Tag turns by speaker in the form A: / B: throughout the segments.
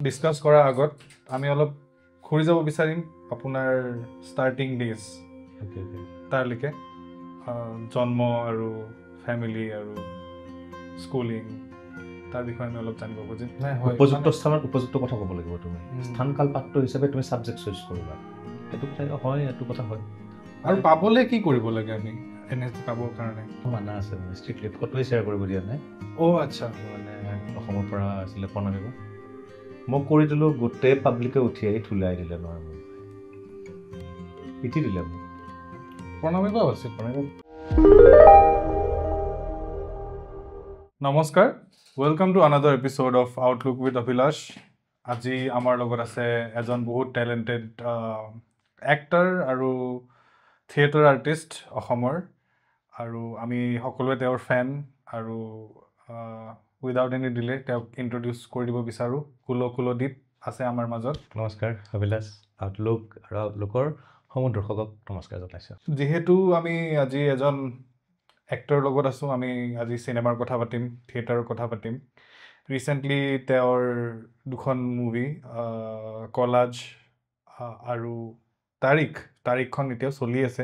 A: Discuss কৰাৰ আগত আমি অলপ ঘূৰি যাব বিচাৰিম আপোনাৰ ষ্টাৰ্টিং ডেজ তাৰলৈকে জন্ম আৰু ফেমিলি আৰু স্কুলিং তাৰ বিষয়ে আমি অলপ জানিব খুজিম
B: উপযুক্ত স্থানত উপযুক্ত কথা ক'ব লাগিব তুমি স্থান কাল পাত্ৰ হিচাপে তুমি ছাবজেক্ট চইচ কৰিবা এইটো কথা হয় এইটো কথা হয়
A: আৰু পাবলৈ কি কৰিব লাগে আমি এনে পাবৰ কাৰণে
B: মানা আছে ষ্ট্ৰিক্টলি ফটোৱে শ্বেয়াৰ কৰিব দিয়া নাই
A: আচ্ছা
B: মানে অসমৰ পৰা আছিলে প্ৰণামিবা মই কৰি দিলোঁ গোটেই পাব্লিকে উঠি আহি থুলাই দিলে নহয় মোক পিটি দিলে মোক
A: প্ৰণামিবাও আছিল নমস্কাৰ welcome to another episode of Outlook with Abhilash আজি আমাৰ লগত আছে এজন বহুত টেলেণ্টেড এক্টৰ আৰু থিয়েটাৰ আৰ্টিষ্ট অসমৰ আৰু আমি সকলোৱে তেওঁৰ ফেন আৰু উইদাউট এনি ডিলে তেওঁক ইন্ট্ৰডিউচ কৰি দিব বিচাৰোঁ কুলদীপ আছে আমাৰ মাজত
B: নমস্কাৰ অভিলাষ আউটলুক আৰু আউটলুকৰ সমূহ দৰ্শকক নমস্কাৰ জনাইছোঁ
A: যিহেতু আমি আজি এজন এক্টৰৰ লগত আছোঁ আমি আজি চিনেমাৰ কথা পাতিম থিয়েটাৰৰ কথা পাতিম ৰিচেণ্টলি তেওঁৰ দুখন মুভি কলাজ আৰু তাৰিখখন এতিয়াও চলি আছে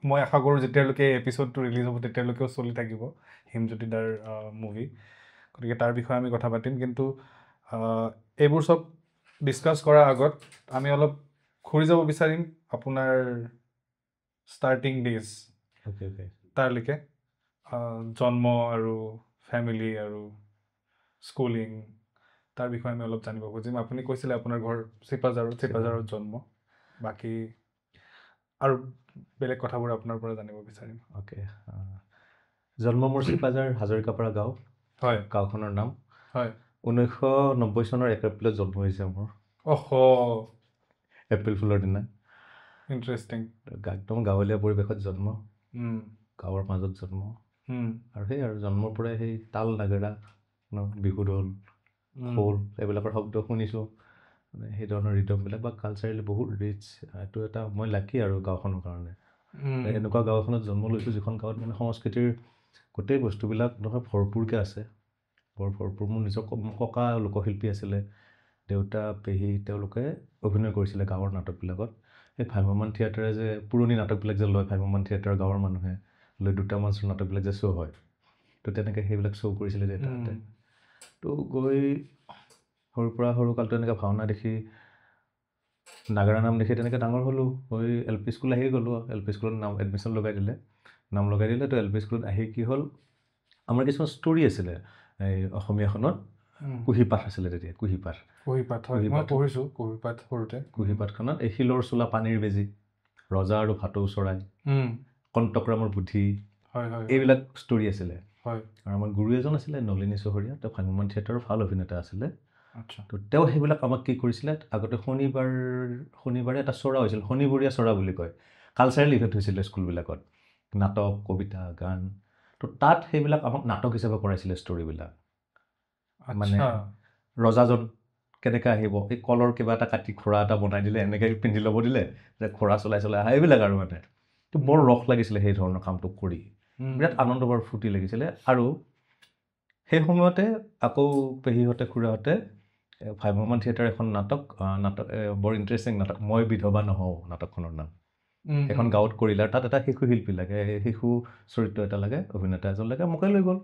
A: মই আশা কৰোঁ যেতিয়ালৈকে এপিছডটো ৰিলিজ হ'ব তেতিয়ালৈকেও চলি থাকিব হিমজ্যোতিদাৰ মুভি গতিকে তাৰ বিষয়ে আমি কথা পাতিম কিন্তু এইবোৰ চব ডিছকাছ কৰাৰ আগত আমি অলপ ঘূৰি যাব বিচাৰিম আপোনাৰ ষ্টাৰ্টিং ডেজ তাৰলৈকে জন্ম আৰু ফেমিলি আৰু স্কুলিং তাৰ বিষয়ে আমি অলপ জানিব খুজিম আপুনি কৈছিলে আপোনাৰ ঘৰ চিপাঝাৰত জন্ম বাকী আৰু বেলেগ কথাবোৰ আপোনাৰ পৰা জানিব বিচাৰিম
B: জন্ম মোৰ চিপাঝাৰ হাজৰিকাপাৰা গাঁও
A: হয়
B: গাঁওখনৰ নাম
A: হয়
B: 1990 চনৰ 1 এপ্ৰিলত জন্ম হৈছে মোৰ এপ্ৰিল ফুলৰ দিনা
A: ইণ্টাৰেষ্টিং
B: একদম গাঁৱলীয়া পৰিৱেশত জন্ম গাঁৱৰ মাজত জন্ম আৰু সেই আৰু জন্মৰ পৰাই সেই তাল নাগেৰা বিহু ঢোল খোল এইবিলাকৰ শব্দ শুনিছোঁ মানে সেই ধৰণৰ ৰিদমবিলাক বা কালচাৰেলি বহুত ৰিচ এইটো এটা মই লাকি আৰু গাঁওখনৰ কাৰণে এনেকুৱা গাঁও এখনত জন্ম লৈছোঁ যিখন গাঁৱত মানে সংস্কৃতিৰ গোটেই বস্তুবিলাক নহয় ভৰপূৰকৈ আছে বৰ ভৰপূৰ মোৰ নিজৰ ককা লোকশিল্পী আছিলে দেউতা পেহী তেওঁলোকে অভিনয় কৰিছিলে গাঁৱৰ নাটকবিলাকত সেই ভ্ৰাম্যমাণ থিয়েটাৰে যে পুৰণি নাটকবিলাক যে লয় ভ্ৰাম্যমাণ থিয়েটাৰ গাঁৱৰ মানুহে লৈ দুটা মঞ্চৰ নাটকবিলাক যে শ্ব' হয় তো তেনেকৈ সেইবিলাক শ্ব' কৰিছিলে দেউতাহঁতে তো গৈ সৰুৰ পৰা সৰুকালটো এনেকৈ ভাওনা দেখি নাগাৰা নাম দেখি তেনেকৈ ডাঙৰ হ'লোঁ হৈ এল পি স্কুল আহি গ'লোঁ এল পি স্কুলত এডমিশ্যন লগাই দিলে তো এল পি স্কুলত আহি কি হ'ল আমাৰ কিছুমান ষ্টৰী আছিলে এই অসমীয়াখনত কুঁহিপাঠ আছিলে তেতিয়া কুঁহিপাঠখনত এই শিলৰ চোলা পানীৰ বেজী ৰজা আৰু ভাটৌ চৰাই কণ্টকৰামৰ বুদ্ধি এইবিলাক ষ্টৰী আছিলে আৰু আমাৰ গুৰু এজন আছিলে নলিনী চহৰীয়া তেওঁ ভ্ৰাম্যমাণ থিয়েটাৰৰ ভাল অভিনেতা আছিলে তো তেওঁ সেইবিলাক আমাক কি কৰিছিলে আগতে শনিবাৰে এটা চৰা হৈছিল শনিবৰীয়া চৰা বুলি কয় কালচাৰেল ইভেণ্ট হৈছিলে স্কুলবিলাকত নাটক কবিতা গান তো তাত সেইবিলাক আমাক নাটক হিচাপে কৰাইছিলে ষ্টৰীবিলাক মানে ৰজাজন কেনেকৈ আহিব এই কলৰ কিবা এটা কাটি ঘোঁৰা এটা বনাই দিলে এনেকৈ পিন্ধি ল'ব দিলে যে ঘোঁৰা চলাই আহা এইবিলাক আৰু মানে তো বৰ ৰস লাগিছিলে সেই ধৰণৰ কামটো কৰি বিৰাট আনন্দ বৰ ফূৰ্তি লাগিছিলে আৰু সেই সময়তে আকৌ পেহীহঁতে খুৰাহঁতে ভ্ৰাম্যমাণ থিয়েটাৰ এখন নাটক বৰ ইণ্টাৰেষ্টিং নাটক মই বিধৱা নহওঁ নাটকখনৰ নাম এখন গাঁৱত কৰিলে আৰু তাত এটা শিশু শিল্পী লাগে শিশু চৰিত্ৰ এটা লাগে অভিনেতা এজন লাগে মোকে লৈ গ'ল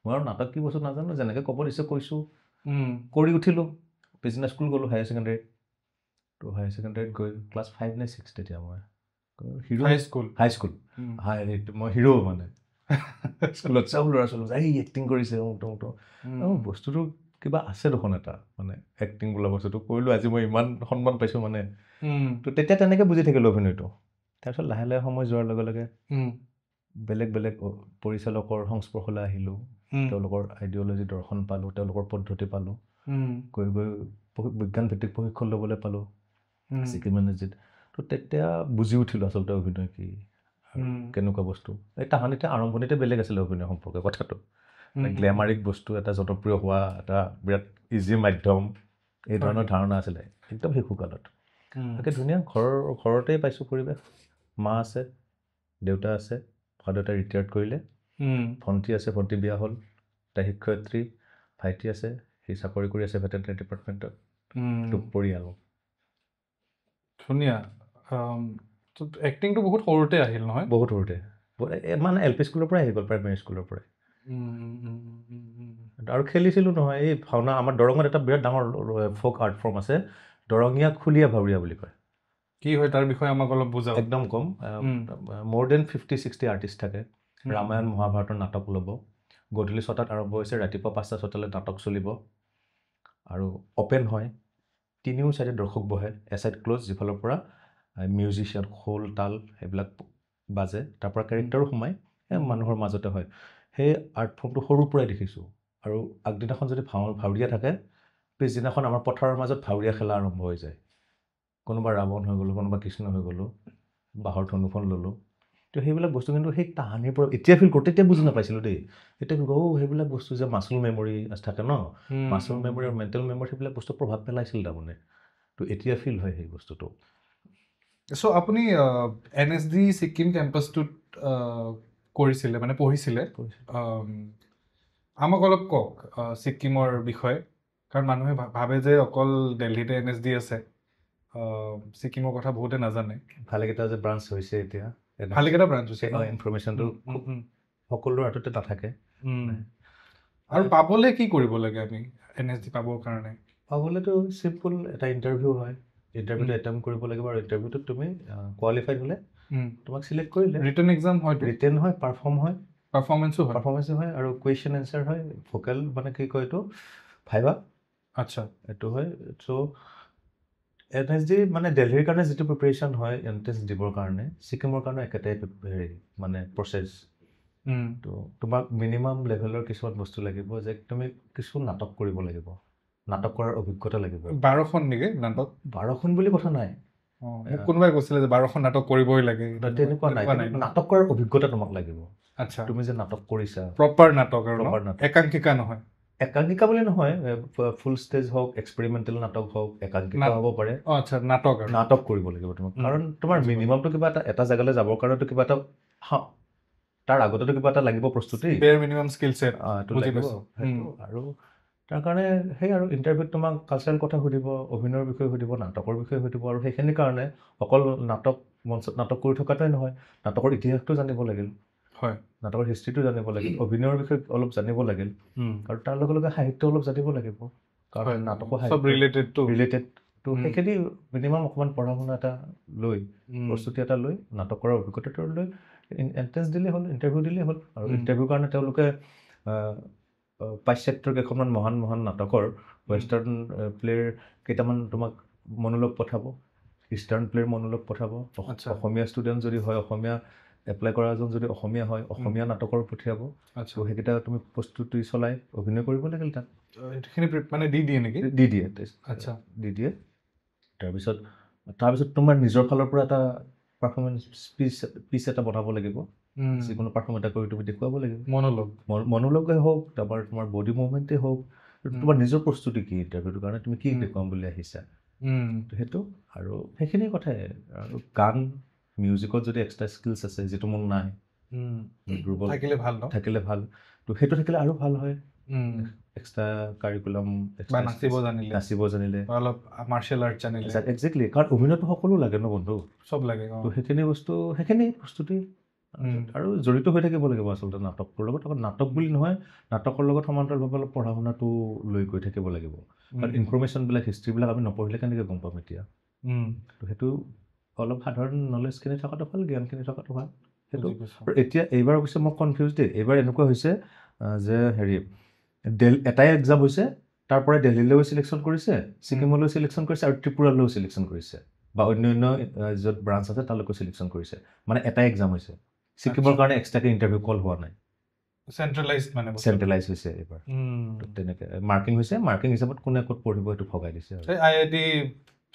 B: মই আৰু নাটক কি বস্তু নাজানো যেনেকৈ ক'ব দিছে কৈছোঁ কৰি উঠিলোঁ বিজনেছ স্কুল গ'লোঁ হায়াৰ ছেকেণ্ডেৰীত গৈ ক্লাছ 5 নে 6 তেতিয়া মই হাই স্কুল মই হিৰো মানে স্কুলত চব ল'ৰা ছোৱালী এই এক্টিং কৰিছে বস্তুটো কিবা আছে দেখোন এটা মানে এক্টিং বোলা বস্তুটো কৰিলোঁ আজি মই ইমান সন্মান পাইছোঁ মানে তো তেতিয়া তেনেকৈ বুজি থাকিলোঁ অভিনয়টো তাৰপিছত লাহে লাহে সময় যোৱাৰ লগে লগে বেলেগ বেলেগ পৰিচালকৰ সংস্পৰ্শলৈ আহিলোঁ তেওঁলোকৰ আইডিঅ'লজি দৰ্শন পালোঁ তেওঁলোকৰ পদ্ধতি পালোঁ গৈ বিজ্ঞানভিত্তিক প্ৰশিক্ষণ ল'বলৈ পালোঁ ছিকিম এনাৰ্জিত তো তেতিয়া বুজি উঠিলোঁ আচলতে অভিনয় কি কেনেকুৱা বস্তু এই তাহানিতে আৰম্ভণিতে বেলেগ আছিলে অভিনয় সম্পৰ্কে কথাটো গ্লেমাৰিক বস্তু এটা জনপ্ৰিয় হোৱা এটা বিৰাট ইজি মাধ্যম এই ধৰণৰ ধাৰণা আছিলে একদম শিশুকালত তাকে ধুনীয়া ঘৰতেই পাইছোঁ পৰিৱেশ মা আছে দেউতা আছে দেউতা ৰিটায়াৰ্ড কৰিলে ভণ্টি আছে ভণ্টি বিয়া হ'ল তাই শিক্ষয়িত্ৰী ভাইটি আছে সি চাকৰি কৰি আছে ভেটেৰিনেৰী ডিপাৰ্টমেণ্টত পৰিয়াল
A: ধুনীয়া এক্টিংটো বহুত সৰুতে আহিল নহয়
B: বহুত সৰুতে মানে LP স্কুলৰ পৰাই আহি গ'ল প্ৰাইমেৰী স্কুলৰ পৰাই আৰু খেলিছিলোঁ নহয় এই ভাওনা আমাৰ দৰঙত এটা বিৰাট ডাঙৰ ফ'ক আৰ্ট ফৰ্ম আছে দৰঙীয়া খুলীয়া ভাৱৰীয়া বুলি কয়
A: কি হয় তাৰ বিষয়ে আমাক অলপ বুজাওক
B: একদম কম মোৰ দেন 50-60 আৰ্টিষ্ট থাকে ৰামায়ণ মহাভাৰতৰ নাটক ল'ব গধূলি 6টাত আৰম্ভ হৈছে ৰাতিপুৱা 5টা-6টালৈ নাটক চলিব আৰু অ'পেন হয় তিনিও চাইডে দৰ্শক বহে এছাইড ক্ল'জ যিফালৰ পৰা মিউজিচিয়ান খোল তাল সেইবিলাক বাজে তাৰ পৰা কেৰেক্টাৰো সোমায় মানুহৰ মাজতে হয় সেই আৰ্ট ফৰ্মটো সৰুৰ পৰাই দেখিছোঁ আৰু আগদিনাখন যদি ভাৱৰীয়া থাকে পিছদিনাখন আমাৰ পথাৰৰ মাজত ভাৱৰীয়া খেলা আৰম্ভ হৈ যায় কোনোবা ৰাৱণ হৈ গ'লোঁ কোনোবা কৃষ্ণ হৈ গ'লোঁ বাঁহৰ ধনুখন ল'লোঁ তো সেইবিলাক বস্তু কিন্তু সেই তাহানিৰ পৰা এতিয়া ফিল কৰোঁ তেতিয়া বুজি নাপাইছিলোঁ দেই এতিয়া সেইবিলাক বস্তু যে মাছল মেমৰি থাকে ন মাছল মেমৰি আৰু মেণ্টেল মেমৰি সেইবিলাক বস্তু প্ৰভাৱ পেলাইছিল তাৰমানে তো এতিয়া ফিল হয় সেই বস্তুটো
A: চ' আপুনি NSD ছিকিম কেম্পাছটোত কৰিছিলে মানে পঢ়িছিলে আমাক অলপ কওক ছিকিমৰ বিষয়ে কাৰণ মানুহে ভাবে যে অকল দিল্লীতে NSD আছে ছিকিমৰ কথা বহুতে নাজানে
B: ভালেকেইটা যে ব্ৰাঞ্চ হৈছে এতিয়া
A: ভালেকেইটা ব্ৰাঞ্চ হৈছে
B: ইনফৰমেশ্যনটো সকলোৰ হাততে নাথাকে
A: আৰু পাবলৈ কি কৰিব লাগে আমি NSD পাবৰ কাৰণে
B: পাবলৈতো চিম্পল এটা ইণ্টাৰভিউ হয় ইণ্টাৰভিউটো এটেম্প কৰিব লাগিব আৰু ইণ্টাৰভিউটোত তুমি কোৱালিফাইড হ'লে তোমাক চিলেক্ট কৰিলে
A: ৰিটেন এক্সাম হয়
B: ৰিটেন হয় পাৰফৰ্মেঞ্চো হয় আৰু কুৱেশ্যন এনচাৰ হয় ভোকেল মানে কি কয় এইটো ভাইবা
A: আচ্ছা
B: এইটো হয় চ' NSD মানে দিল্লীৰ কাৰণে যিটো প্ৰিপেৰেশ্যন হয় এণ্ট্ৰেঞ্চ দিবৰ কাৰণে ছিকিমৰ কাৰণে একেটাই হেৰি মানে প্ৰচেছ তো তোমাক মিনিমাম লেভেলৰ কিছুমান বস্তু লাগিব যে তুমি কিছু নাটক কৰিব লাগিব নাটক কৰাৰ অভিজ্ঞতা লাগিব
A: 12খন নেকি নাটক
B: 12খন বুলি কথা নাই
A: কোনোবাই কৈছিলে যে 12খন নাটক কৰিবই লাগে
B: তেনেকুৱা নাই নাটক কৰাৰ অভিজ্ঞতা তোমাক লাগিব
A: আচ্ছা
B: তুমি যে নাটক কৰিছা
A: প্ৰপাৰ নাটক আৰু একাংকিকা নহয়
B: একাংকিকা বুলি নহয় ফুল ষ্টেজ হওক এক্সপেৰিমেণ্টেল নাটক হওক একাংকিকা হ'ব পাৰে
A: আচ্ছা নাটক
B: কৰিব লাগিব তোমাক কাৰণ তোমাৰ মিনিমামটো কিবা এটা জেগালৈ যাবৰ কাৰণেতো কিবা এটা তাৰ আগতেতো কিবা এটা লাগিব প্ৰস্তুতি
A: মিনিমাম স্কিল ছেট
B: আৰু তাৰ কাৰণে সেই আৰু ইণ্টাৰভিউত তোমাক কালচাৰেল কথা সুধিব অভিনয়ৰ বিষয়ে সুধিব নাটকৰ বিষয়ে সুধিব আৰু সেইখিনিৰ কাৰণে অকল মঞ্চত নাটক কৰি থকাটোৱে নহয় নাটকৰ ইতিহাসটো জানিব লাগিল
A: হয়
B: নাটকৰ হিষ্ট্ৰীটো জানিব লাগিল অভিনয়ৰ বিষয়ে অলপ জানিব লাগিল আৰু তাৰ লগে লগে সাহিত্য অলপ জানিব লাগিব কাৰণ নাটকৰ ৰিলেটেড তো সেইখিনি মিনিমাম অকণমান পঢ়া শুনা এটা লৈ প্ৰস্তুতি এটা লৈ নাটক কৰাৰ অভিজ্ঞতাটো লৈ এণ্ট্ৰেঞ্চ দিলেই হ'ল ইণ্টাৰভিউ দিলেই হ'ল আৰু ইণ্টাৰভিউৰ কাৰণে তেওঁলোকে পাশ্চাত্যৰ কেইখনমান মহান নাটকৰ ৱেষ্টাৰ্ণ প্লে'ৰ কেইটামান তোমাক মনোলগ পঠাব ইষ্টাৰ্ণ প্লে'ৰ মনোলগ পঠাব অসমীয়া ষ্টুডেণ্ট যদি হয় অসমীয়া এপ্লাই কৰা এজন যদি অসমীয়া হয় অসমীয়া নাটকৰ পঠিয়াব ত' সেইকেইটা তুমি প্ৰস্তুতি চলাই অভিনয় কৰিব লাগিল তাত
A: এইখিনি মানে দি দিয়ে নেকি
B: আচ্ছা দি দিয়ে তাৰপিছত তোমাৰ নিজৰ ফালৰ পৰা এটা পাৰফৰ্মেঞ্চ পিচ এটা বনাব লাগিব যিকোনো পাৰফৰ্ম এটা কৰি তুমি দেখুৱাব লাগিব মনোলগে হওক তাৰপৰা তোমাৰ বডি মুভমেণ্টেই হওক তোমাৰ নিজৰ প্ৰস্তুতি কি ইণ্টাৰভিউটোৰ কাৰণে তুমি কি দেখুৱাম বুলি আহিছা সেইটো আৰু সেইখিনি কথাই আৰু গান মিউজিকত যদি এক্সট্ৰা স্কিলছ আছে যিটো মোৰ নাই দুৰ্বল থাকিলে ভাল তো সেইটো থাকিলে আৰু ভাল হয় এক্সট্ৰা কাৰিকুলাম নাচিব জানিলে
A: অলপ মাৰ্চিয়েল আৰ্ট জানিলে
B: একজেক্টলি কাৰণ অভিনয়টো সকলো লাগে ন বন্ধু
A: চব লাগে
B: তো সেইখিনি প্ৰস্তুতি আৰু জড়িত হৈ থাকিব লাগিব আচলতে নাটকৰ লগত অকল নাটক বুলি নহয় নাটকৰ লগত সমান্তৰালভাৱে অলপ পঢ়া শুনাটো লৈ গৈ থাকিব লাগিব কাৰণ ইনফৰমেশ্যনবিলাক হিষ্ট্ৰীবিলাক আমি নপঢ়িলে কেনেকৈ গম পাম এতিয়া তো সেইটো অলপ সাধাৰণ নলেজখিনি থকাটো ভাল জ্ঞানখিনি থকাটো ভাল সেইটো আৰু এতিয়া এইবাৰ অৱশ্যে মই কনফিউজ দেই এইবাৰ এনেকুৱা হৈছে যে হেৰি এটাই এক্সাম হৈছে তাৰ পৰাই দিল্লীলৈও চিলেকশ্যন কৰিছে ছিকিমলৈও চিলেকশ্যন কৰিছে আৰু ত্ৰিপুৰালৈও চিলেকশ্যন কৰিছে বা অন্য য'ত ব্ৰাঞ্চ আছে তালৈকো চিলেকশ্যন কৰিছে মানে এটাই এক্সাম হৈছে ছিকিমৰ কাৰণে এক্সট্ৰাকৈ ইণ্টাৰভিউ কল হোৱা নাই চেণ্ট্ৰেলাইজ হৈছে এইবাৰ তেনেকৈ মাৰ্কিং হৈছে মাৰ্কিং হিচাপত কোনে ক'ত পঢ়িব সেইটো ভগাই দিছে
A: IIT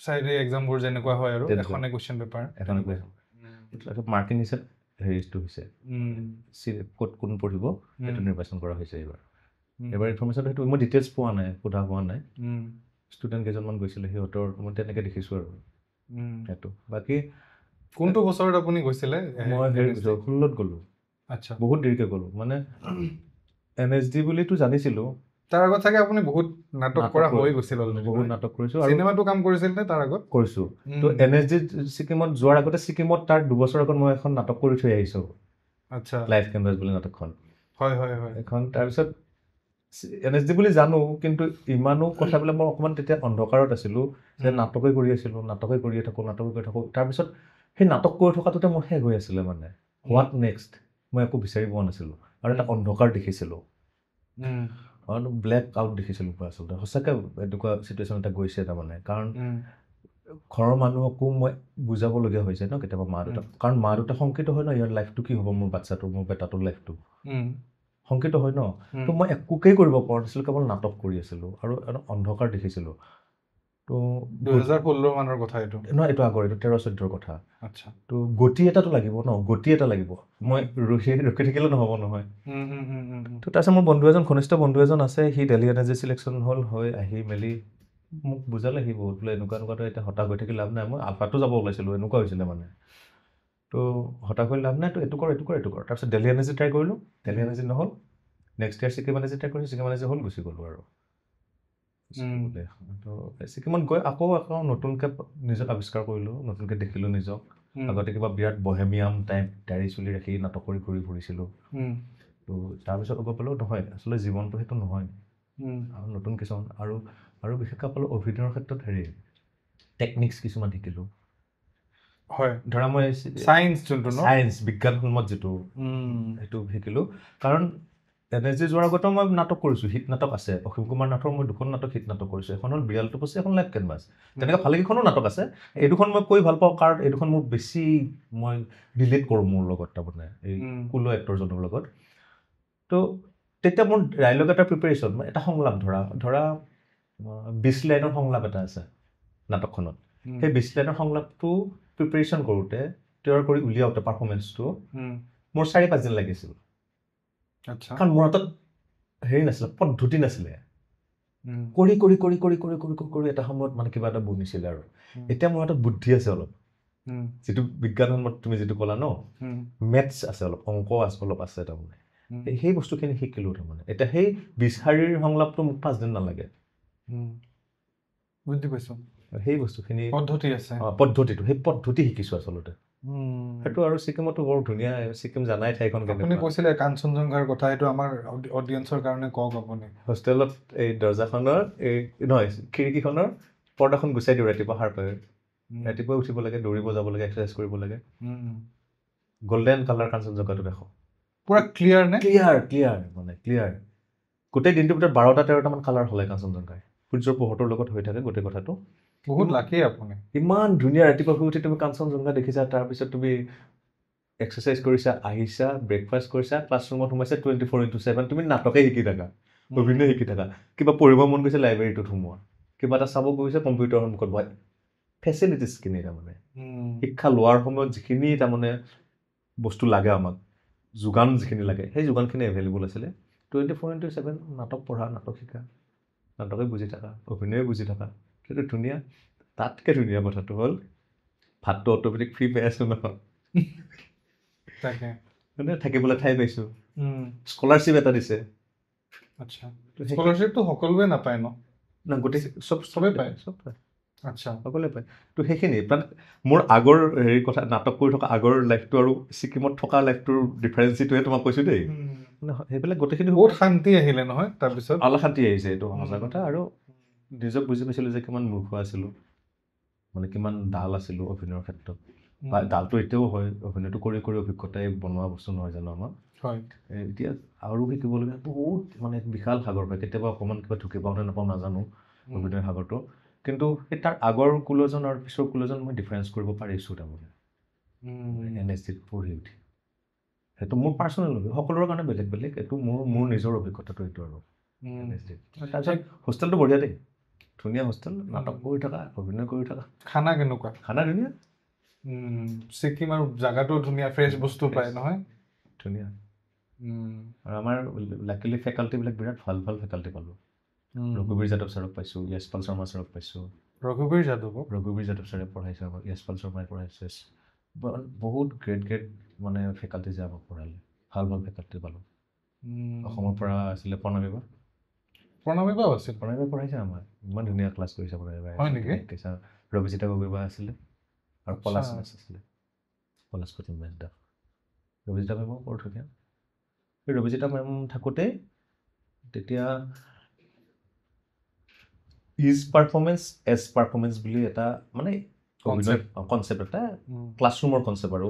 A: চাইডে এক্সামবোৰ যেনেকুৱা হয় আৰু এখনে কুৱেশ্যন পেপাৰ
B: মাৰ্কিং হিচাপে হেৰিটো হৈছে ক'ত কোন পঢ়িব সেইটো নিৰ্বাচন কৰা হৈছে এইবাৰ ইনফৰমেশ্যনটো সেইটো মই ডিটেইলছ পোৱা নাই সোধা হোৱা নাই ষ্টুডেণ্ট কেইজনমান গৈছিলে সিহঁতৰ মই তেনেকৈ দেখিছোঁ আৰু সেইটো বাকী
A: কোনটো বছৰত আপুনি গৈছিলে
B: মই 16ত গ'লোঁ আচ্ছা বহুত দেৰিকৈ গ'লোঁ মানে NSD বুলিতো জানিছিলোঁ
A: তাৰ আগত চাগে আপুনি বহুত নাটক কৰা হৈ গৈছিল,
B: বহুত নাটক কৰিছোঁ আৰু
A: চিনেমাটো কাম কৰিছিল নে তাৰ আগত?
B: কৰিছোঁ। তো NSD ছিকিমত যোৱাৰ আগতে ছিকিমত তাৰ 2 বছৰ আগত মই এখন নাটক কৰি থৈ আহিছোঁ।
A: আচ্ছা,
B: লাইফ কেনভাছ বুলি নাটকখন।
A: হয় হয় হয়।
B: এখন তাৰপিছত NSD বুলি জানো, কিন্তু ইমানো কথাবিলাক মই অকণমান তেতিয়া অন্ধকাৰত আছিলোঁ যে নাটকে কৰি আছিলোঁ, নাটকে কৰিয়ে থাকোঁ। তাৰপিছত সেই নাটক কৰি থকাটোতে মোৰ শেষ হৈ আছিলে মানে হোৱাট নেক্সট মই একো বিচাৰি পোৱা নাছিলোঁ আৰু এটা অন্ধকাৰ দেখিছিলোঁ আৰু ব্লেক আউট দেখিছিলোঁ আচলতে। সঁচাকৈ এনেকুৱা চিটুৱেশ্যন এটা গৈছে তাৰমানে, কাৰণ ঘৰৰ মানুহকো মই বুজাবলগীয়া হৈছে ন কেতিয়াবা মা দেউতাক, কাৰণ মা দেউতা শংকিত হয় ন, ইয়াৰ লাইফটো কি হ'ব, মোৰ বাচ্ছাটো, মোৰ বেটাটোৰ লাইফটো শংকিত হয় ন। তো মই একোকেই কৰিব পৰা নাছিলোঁ, কেৱল নাটক কৰি আছিলোঁ আৰু এটা অন্ধকাৰ দেখিছিলোঁ। তো
A: 2016 মানৰ কথা এইটো?
B: নহয়, এইটো আগৰ, এইটো 13-14 কথা।
A: আচ্ছা,
B: তো গতি এটাতো লাগিব ন, গতি এটা লাগিব, মই ৰখি থাকিলে নহ'ব নহয়। তো তাৰপিছত মোৰ বন্ধু এজন, ঘনিষ্ঠ বন্ধু এজন আছে, সি দিল্লী NSD চিলেকশ্যন হ'ল, হৈ আহি মেলি মোক বুজালে, সি বহুত বোলে এনেকুৱাতো এতিয়া হতাশ হৈ থাকি লাভ নাই, মই আলফাটো যাব ওলাইছিলোঁ, এনেকুৱা হৈছিলে মানে। তো হতাশ হৈ লাভ নাই, তো এইটো কৰ। তাৰপিছত দিল্লী NSD ট্ৰাই কৰিলোঁ, দিল্লী NSD নহ'ল। নেক্সট ইয়াৰ ছিকিম NSD ট্ৰাই কৰিছোঁ, ছিকিম NSD হ'ল, গুচি গ'লোঁ আৰু। তো ছিকিমত গৈ আকৌ নতুনকৈ নিজক আৱিষ্কাৰ কৰিলোঁ, নতুনকৈ দেখিলোঁ নিজক। আগতে কিবা বিৰাট বহেমিয়াম টাইপ দাড়ি চুলি ৰাখি নাটক কৰি ঘূৰি ফুৰিছিলোঁ। তো তাৰপিছত গৈ পালোঁ নহয়, আচলতে জীৱনটো সেইটো নহয়, আৰু নতুন কিছুমান আৰু বিশেষকৈ পালোঁ অভিনয়ৰ ক্ষেত্ৰত টেকনিক্স কিছুমান শিকিলোঁ। হয়, ধৰা মই চায়েন্স বিজ্ঞানসন্মত যিটো সেইটো শিকিলোঁ। কাৰণ NSD যোৱাৰ আগতেও মই নাটক কৰিছোঁ, হিট নাটক আছে, অসীম কুমাৰ নাথৰ মই 2খন নাটক হিট নাটক কৰিছোঁ। এখন হ'ল বিড়ালটো পছে, এখন লাইফ কেনভাছ। তেনেকৈ ভালেকেইখনো নাটক আছে। এই দুখন মই কৈ ভাল পাওঁ, কাৰণ এই দুখন মোৰ বেছি মই ৰিলেট কৰোঁ মোৰ লগত, তাৰমানে এই কুলো এক্টৰজনৰ লগত। তো তেতিয়া মোৰ ডাইলগ এটা প্ৰিপেৰেশ্যন, এটা সংলাপ ধৰা 20 লাইনৰ সংলাপ এটা আছে নাটকখনত। সেই 20 লাইনৰ সংলাপটো প্ৰিপেৰেশ্যন কৰোঁতে, তৈয়াৰ কৰি উলিয়াওঁতে পাৰফৰ্মেঞ্চটো মোৰ 4-5 দিন লাগিছিল। কাৰণ মোৰ হাতত নাছিলে, পদ্ধতি নাছিলে। কৰি এটা সময়ত মানে কিবা এটা বনিছিলে আৰু। এতিয়া মোৰ হাতত বুদ্ধি আছে অলপ, যিটো বিজ্ঞানসন্মত তুমি যিটো ক'লা ন, মেথছ আছে অলপ, অংক অলপ আছে তাৰমানে। সেই বস্তুখিনি শিকিলোঁ তাৰমানে। এতিয়া সেই 20 শাৰীৰ সংলাপটো মোক 5 দিন নালাগে। বুজি পাইছোঁ। সেই বস্তুখিনি পদ্ধতি আছে, পদ্ধতিটো, সেই পদ্ধতি শিকিছোঁ আচলতে। সেইটো আৰু ছিকিমতো বৰ ধুনীয়া, ছিকিম জানাই ঠাইখন কেনেকুৱা।
A: আপুনি কৈছিলে কাঞ্চনজংঘাৰ কথা, সেইটো আমাৰ অডিয়েঞ্চৰ কাৰণে কওক আপুনি।
B: হোষ্টেলত এই দৰ্জাখনৰ নহয়, খিৰিকীখনৰ পৰ্দাখন গুচাই দিওঁ ৰাতিপুৱা সাৰ পাই। ৰাতিপুৱা উঠিব লাগে, দৌৰিব যাব লাগে, এক্সাৰচাইজ কৰিব লাগে। গল্ডেন কালাৰ কাঞ্চনজংঘাটো দেখোঁ, পুৰা ক্লিয়াৰ নে? ক্লিয়াৰ মানে ক্লিয়াৰ। গোটেই দিনটোৰ ভিতৰত 12-13টামান কালাৰ হ'লে কাঞ্চনজংঘাই, সূৰ্যৰ পোহৰটোৰ লগত হৈ থাকে গোটেই কথাটো।
A: বহুত লাকি আপুনি।
B: ইমান ধুনীয়া, ৰাতিপুৱা শুই উঠি তুমি কাঞ্চনজংঘা দেখিছা, তাৰপিছত তুমি এক্সাৰচাইজ কৰিছা, আহিছা, ব্ৰেকফাষ্ট কৰিছা, ক্লাছৰুমত সোমাইছা, 24/7 তুমি নাটকে শিকি থাকা, অভিনয় শিকি থাকা। কিবা পঢ়িব মন গৈছে, লাইব্ৰেৰীটোত সোমোৱা, কিবা এটা চাব গৈছে, কম্পিউটাৰৰ সন্মুখত বহা। ফেচিলিটিছখিনি তাৰমানে শিক্ষা লোৱাৰ সময়ত যিখিনি তাৰমানে বস্তু লাগে আমাক, যোগান যিখিনি লাগে, সেই যোগানখিনি এভেইলেবল আছিলে। 24/7 নাটক পঢ়া, নাটক শিকা, নাটকে বুজি থাকা, অভিনয়ে বুজি থাকা, সেইটো ধুনীয়া। তাতকৈ ধুনীয়া কথাটো হ'ল ভাতটো অট'মেটিক ফ্ৰী পাই আছোঁ নহয়, তাকে মানে থাকিবলৈ ঠাই পাইছোঁ, স্কলাৰশ্বিপ এটা দিছে। আচ্ছা,
A: স্কলাৰশ্বিপটো সকলোৱে নাপায় ন?
B: গোটেই চবেই পায়।
A: আচ্ছা,
B: সকলোৱে পায়। তো সেইখিনি মানে মোৰ আগৰ কথা, নাটক কৰি থকা আগৰ লাইফটো আৰু ছিকিমত থকা লাইফটোৰ ডিফাৰেঞ্চ যিটোৱে তোমাক কৈছোঁ দেই, মানে সেইবিলাক গোটেইখিনি
A: বহুত শান্তি আহিলে নহয় তাৰপিছত?
B: অলপ শান্তি আহিছে, এইটো সঁচা কথা। আৰু নিজক বুজি পাইছিলোঁ যে কিমান মূৰ্খ আছিলোঁ, মানে কিমান ডাল আছিলোঁ অভিনয়ৰ ক্ষেত্ৰত। বা ডালটো এতিয়াও হয়, অভিনয়টো কৰি অভিজ্ঞতাই বনোৱা বস্তু নহয় জানো আমাৰ। হয়, এতিয়া আৰু শিকিবলগীয়া বহুত মানে বিশাল সাগৰ হয়। কেতিয়াবা অকণমান কিবা ঢুকি পাওঁতে নাপাওঁ নাজানো অভিনয় সাগৰটো, কিন্তু সেই তাৰ আগৰ কুলজন আৰু পিছৰ কুলজন মই ডিফাৰেঞ্চ কৰিব পাৰিছোঁ তাৰমানে NSDত পঢ়ি উঠি। সেইটো মোৰ পাৰ্চনেল, সকলোৰে কাৰণে বেলেগ বেলেগ, এইটো মোৰ নিজৰ অভিজ্ঞতাটো এইটো আৰু NSDত। তাৰপিছত হোষ্টেলটো বঢ়িয়া দেই, ধুনীয়া হোষ্টেল, নাটক কৰি থকা, অভিনয় কৰি থকা।
A: খানা কেনেকুৱা?
B: খানা ধুনীয়া।
A: ছিকিম আৰু জাগাটো ধুনীয়া, ফ্ৰেছ বস্তু পায় নহয়?
B: ধুনীয়া। আৰু আমাৰ লাকিলি ফেকাল্টিবিলাক বিৰাট ভাল ফেকাল্টি পালোঁ। ৰঘুবীৰ যাদৱ ছাৰক পাইছোঁ, য়শপাল শৰ্মা ছাৰক পাইছোঁ। ৰঘুবীৰ যাদৱ ছাৰে পঢ়াইছে আমাক, য়শপাল শৰ্মাই পঢ়াইছে। বহুত গ্ৰেট মানে ফেকাল্টি যে আমাক পঢ়ালে, ভাল ফেকাল্টি পালোঁ। অসমৰ পৰা আছিলে প্ৰণামী বা,
A: প্ৰণামী বাও আছিল
B: প্ৰণামী পঢ়াইছে আমাক ইমান ধুনীয়া ক্লাছ কৰিছে প্ৰণামী ৰবিজিতা গগৈ বা আছিলে আৰু পলাশ মেছ আছিলে পলাশপতি মেছ দা ৰবিজিতা মেমো বৰ ধুনীয়া সেই ৰবিজিতা মেম থাকোঁতে তেতিয়া ইজ পাৰফৰ্মেঞ্চ এজ পাৰফৰ্মেঞ্চ বুলি এটা মানে কনচেপ্ট এটা ক্লাছৰুমৰ কনচেপ্ট আৰু